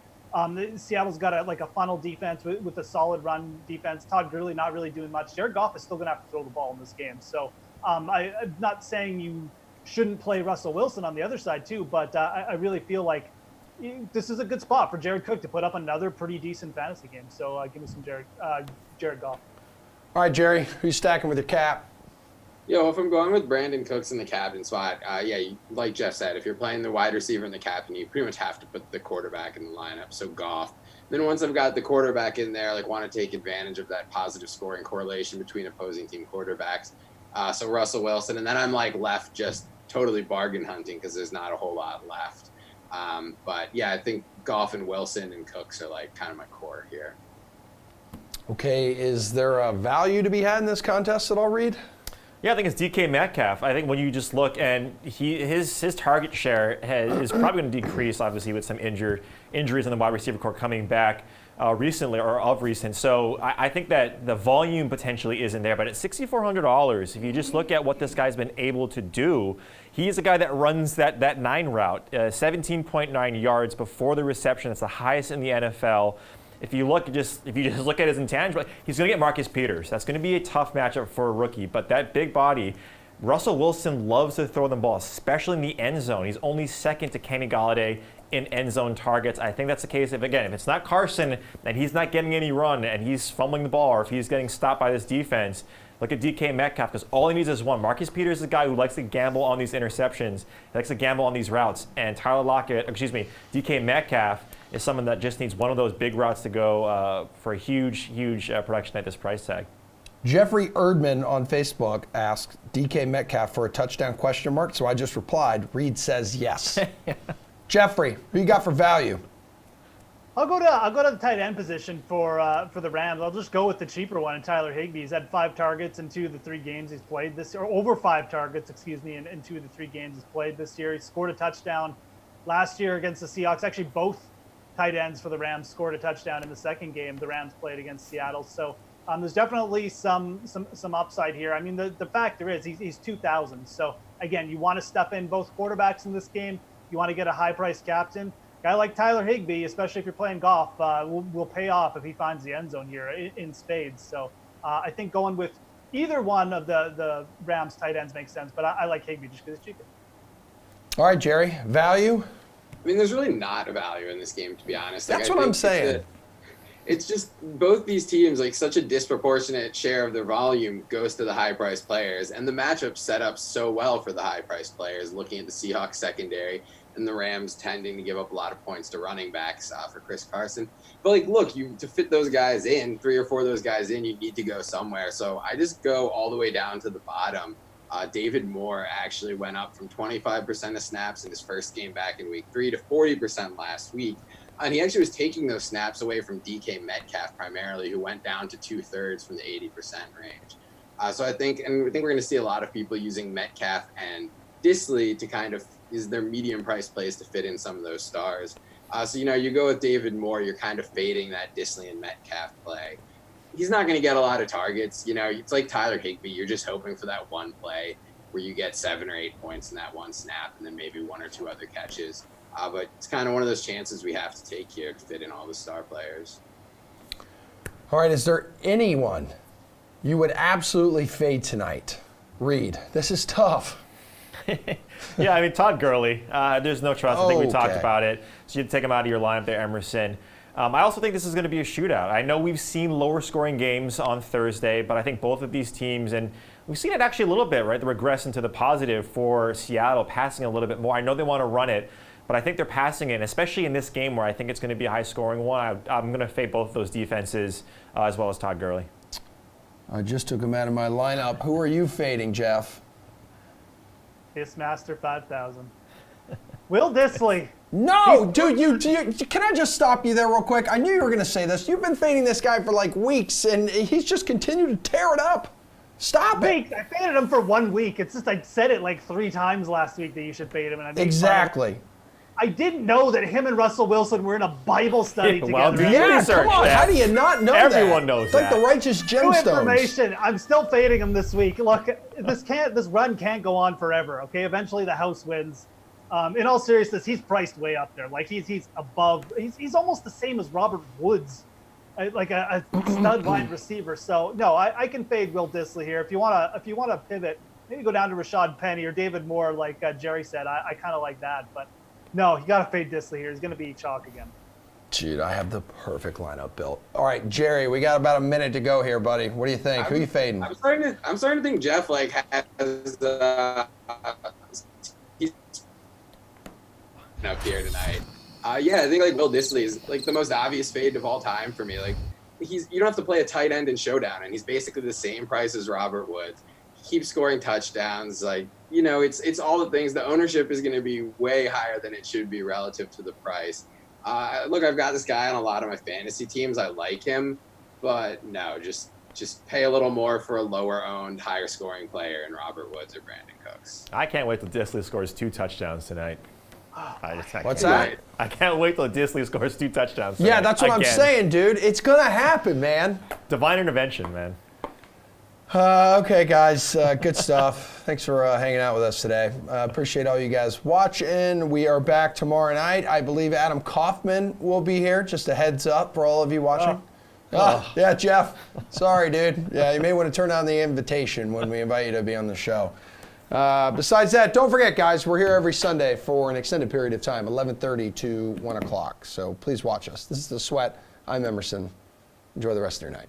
Seattle's got a funnel defense with a solid run defense. Todd Gurley not really doing much. Jared Goff is still going to have to throw the ball in this game. So I'm not saying you shouldn't play Russell Wilson on the other side too, but I really feel like this is a good spot for Jared Cook to put up another pretty decent fantasy game. So give me some Jared Goff. All right, Jerry, who you stacking with your cap? If I'm going with Brandon Cooks in the captain spot, like Jeff said, if you're playing the wide receiver and the captain, you pretty much have to put the quarterback in the lineup, so Goff. Then once I've got the quarterback in there, want to take advantage of that positive scoring correlation between opposing team quarterbacks, so Russell Wilson. And then I'm left just totally bargain hunting because there's not a whole lot left. I think Goff and Wilson and Cooks are kind of my core here. Okay, is there a value to be had in this contest at all, Reed? Yeah, I think it's DK Metcalf. I think when you just look and his target share is probably going to decrease, obviously, with some injuries in the wide receiver core coming back. recently or of recent. So I think that the volume potentially isn't there. But at $6,400, if you just look at what this guy's been able to do, he's a guy that runs that 9 route, 17.9 yards before the reception. It's the highest in the NFL. If you just look at his intangible, he's going to get Marcus Peters. That's going to be a tough matchup for a rookie. But that big body, Russell Wilson loves to throw the ball, especially in the end zone. He's only second to Kenny Golladay in end zone targets. I think that's the case if it's not Carson and he's not getting any run and he's fumbling the ball, or if he's getting stopped by this defense, look at DK Metcalf, because all he needs is one. Marcus Peters is a guy who likes to gamble on these interceptions. He likes to gamble on these routes. And DK Metcalf is someone that just needs one of those big routes to go for a huge production at this price tag. Jeffrey Erdman on Facebook asked DK Metcalf for a touchdown ? So I just replied, Reed says yes. Jeffrey, who you got for value? I'll go to the tight end position for the Rams. I'll just go with the cheaper one, Tyler Higbee. He's had 5 targets in 2 of the 3 games he's played this year, or over 5 targets, in 2 of the 3 games he's played this year. He scored a touchdown last year against the Seahawks. Actually, both tight ends for the Rams scored a touchdown in the second game the Rams played against Seattle. So there's definitely some upside here. I mean, the factor is he's 2,000. So again, you want to step in both quarterbacks in this game. You want to get a high-priced captain. A guy like Tyler Higbee, especially if you're playing golf, will pay off if he finds the end zone here in spades. So I think going with either one of the Rams tight ends makes sense, but I like Higbee just because it's cheaper. All right, Jerry, value? I mean, there's really not a value in this game, to be honest. That's what I'm saying. It's just both these teams, like such a disproportionate share of their volume goes to the high-priced players, and the matchup set up so well for the high-priced players, looking at the Seahawks secondary and the Rams tending to give up a lot of points to running backs for Chris Carson. But, like, look, to fit those guys in, 3 or 4 of those guys in, you need to go somewhere. So I just go all the way down to the bottom. David Moore actually went up from 25% of snaps in his first game back in week 3 to 40% last week. And he actually was taking those snaps away from DK Metcalf primarily, who went down to 2/3 from the 80% range. So I think we're going to see a lot of people using Metcalf and Disley to kind of is their medium price plays to fit in some of those stars. So, you go with David Moore, you're kind of fading that Disley and Metcalf play. He's not going to get a lot of targets. It's like Tyler Higbee. You're just hoping for that one play where you get 7 or 8 points in that one snap and then maybe 1 or 2 other catches. But it's kind of one of those chances we have to take here to fit in all the star players. All right, is there anyone you would absolutely fade tonight? Reed, this is tough. Yeah, I mean, Todd Gurley, there's no trust. I think we talked about it. So you'd take him out of your lineup there, Emerson. I also think this is going to be a shootout. I know we've seen lower scoring games on Thursday, but I think both of these teams, and we've seen it actually a little bit, right? The regress into the positive for Seattle, passing a little bit more. I know they want to run it, but I think they're passing it, and especially in this game where I think it's going to be a high-scoring one. I'm going to fade both of those defenses as well as Todd Gurley. I just took him out of my lineup. Who are you fading, Jeff? Master 5,000. Will Disley. No, dude, you can I just stop you there real quick? I knew you were going to say this. You've been fading this guy for like weeks, and he's just continued to tear it up. Stop it. I faded him for 1 week. It's just I said it like 3 times last week that you should fade him. And Exactly. I didn't know that him and Russell Wilson were in a Bible study together. Come on. How do you not know Everyone knows that. It's like the righteous gemstones. New information. I'm still fading him this week. Look, this run can't go on forever. Okay, eventually the house wins. In all seriousness, he's priced way up there. Like he's above. He's almost the same as Robert Woods, like a stud wide receiver. So no, I can fade Will Disley here. If you wanna pivot, maybe go down to Rashad Penny or David Moore, like Jerry said. I kind of like that, but. No, you got to fade Disley here. He's going to be chalk again. Dude, I have the perfect lineup built. All right, Jerry, we got about a minute to go here, buddy. What do you think? Who are you fading? I'm starting to think Jeff has he's up here tonight. I think like Will Disley is like the most obvious fade of all time for me. Like you don't have to play a tight end in showdown, and he's basically the same price as Robert Woods. Keep scoring touchdowns. Like, it's all the things. The ownership is going to be way higher than it should be relative to the price. Look, I've got this guy on a lot of my fantasy teams. I like him, but no, just pay a little more for a lower owned, higher scoring player in Robert Woods or Brandon Cooks. I can't wait till Disley scores 2 touchdowns tonight. What's that? I can't wait till Disley scores 2 touchdowns. Yeah, that's what I'm saying, dude. It's going to happen, man. Divine intervention, man. Okay, guys. Good stuff. Thanks for hanging out with us today. Appreciate all you guys watching. We are back tomorrow night. I believe Adam Kaufman will be here. Just a heads up for all of you watching. Yeah, Jeff. Sorry, dude. Yeah, you may want to turn on the invitation when we invite you to be on the show. Besides that, don't forget, guys, we're here every Sunday for an extended period of time, 11:30 to 1 o'clock. So please watch us. This is The Sweat. I'm Emerson. Enjoy the rest of your night.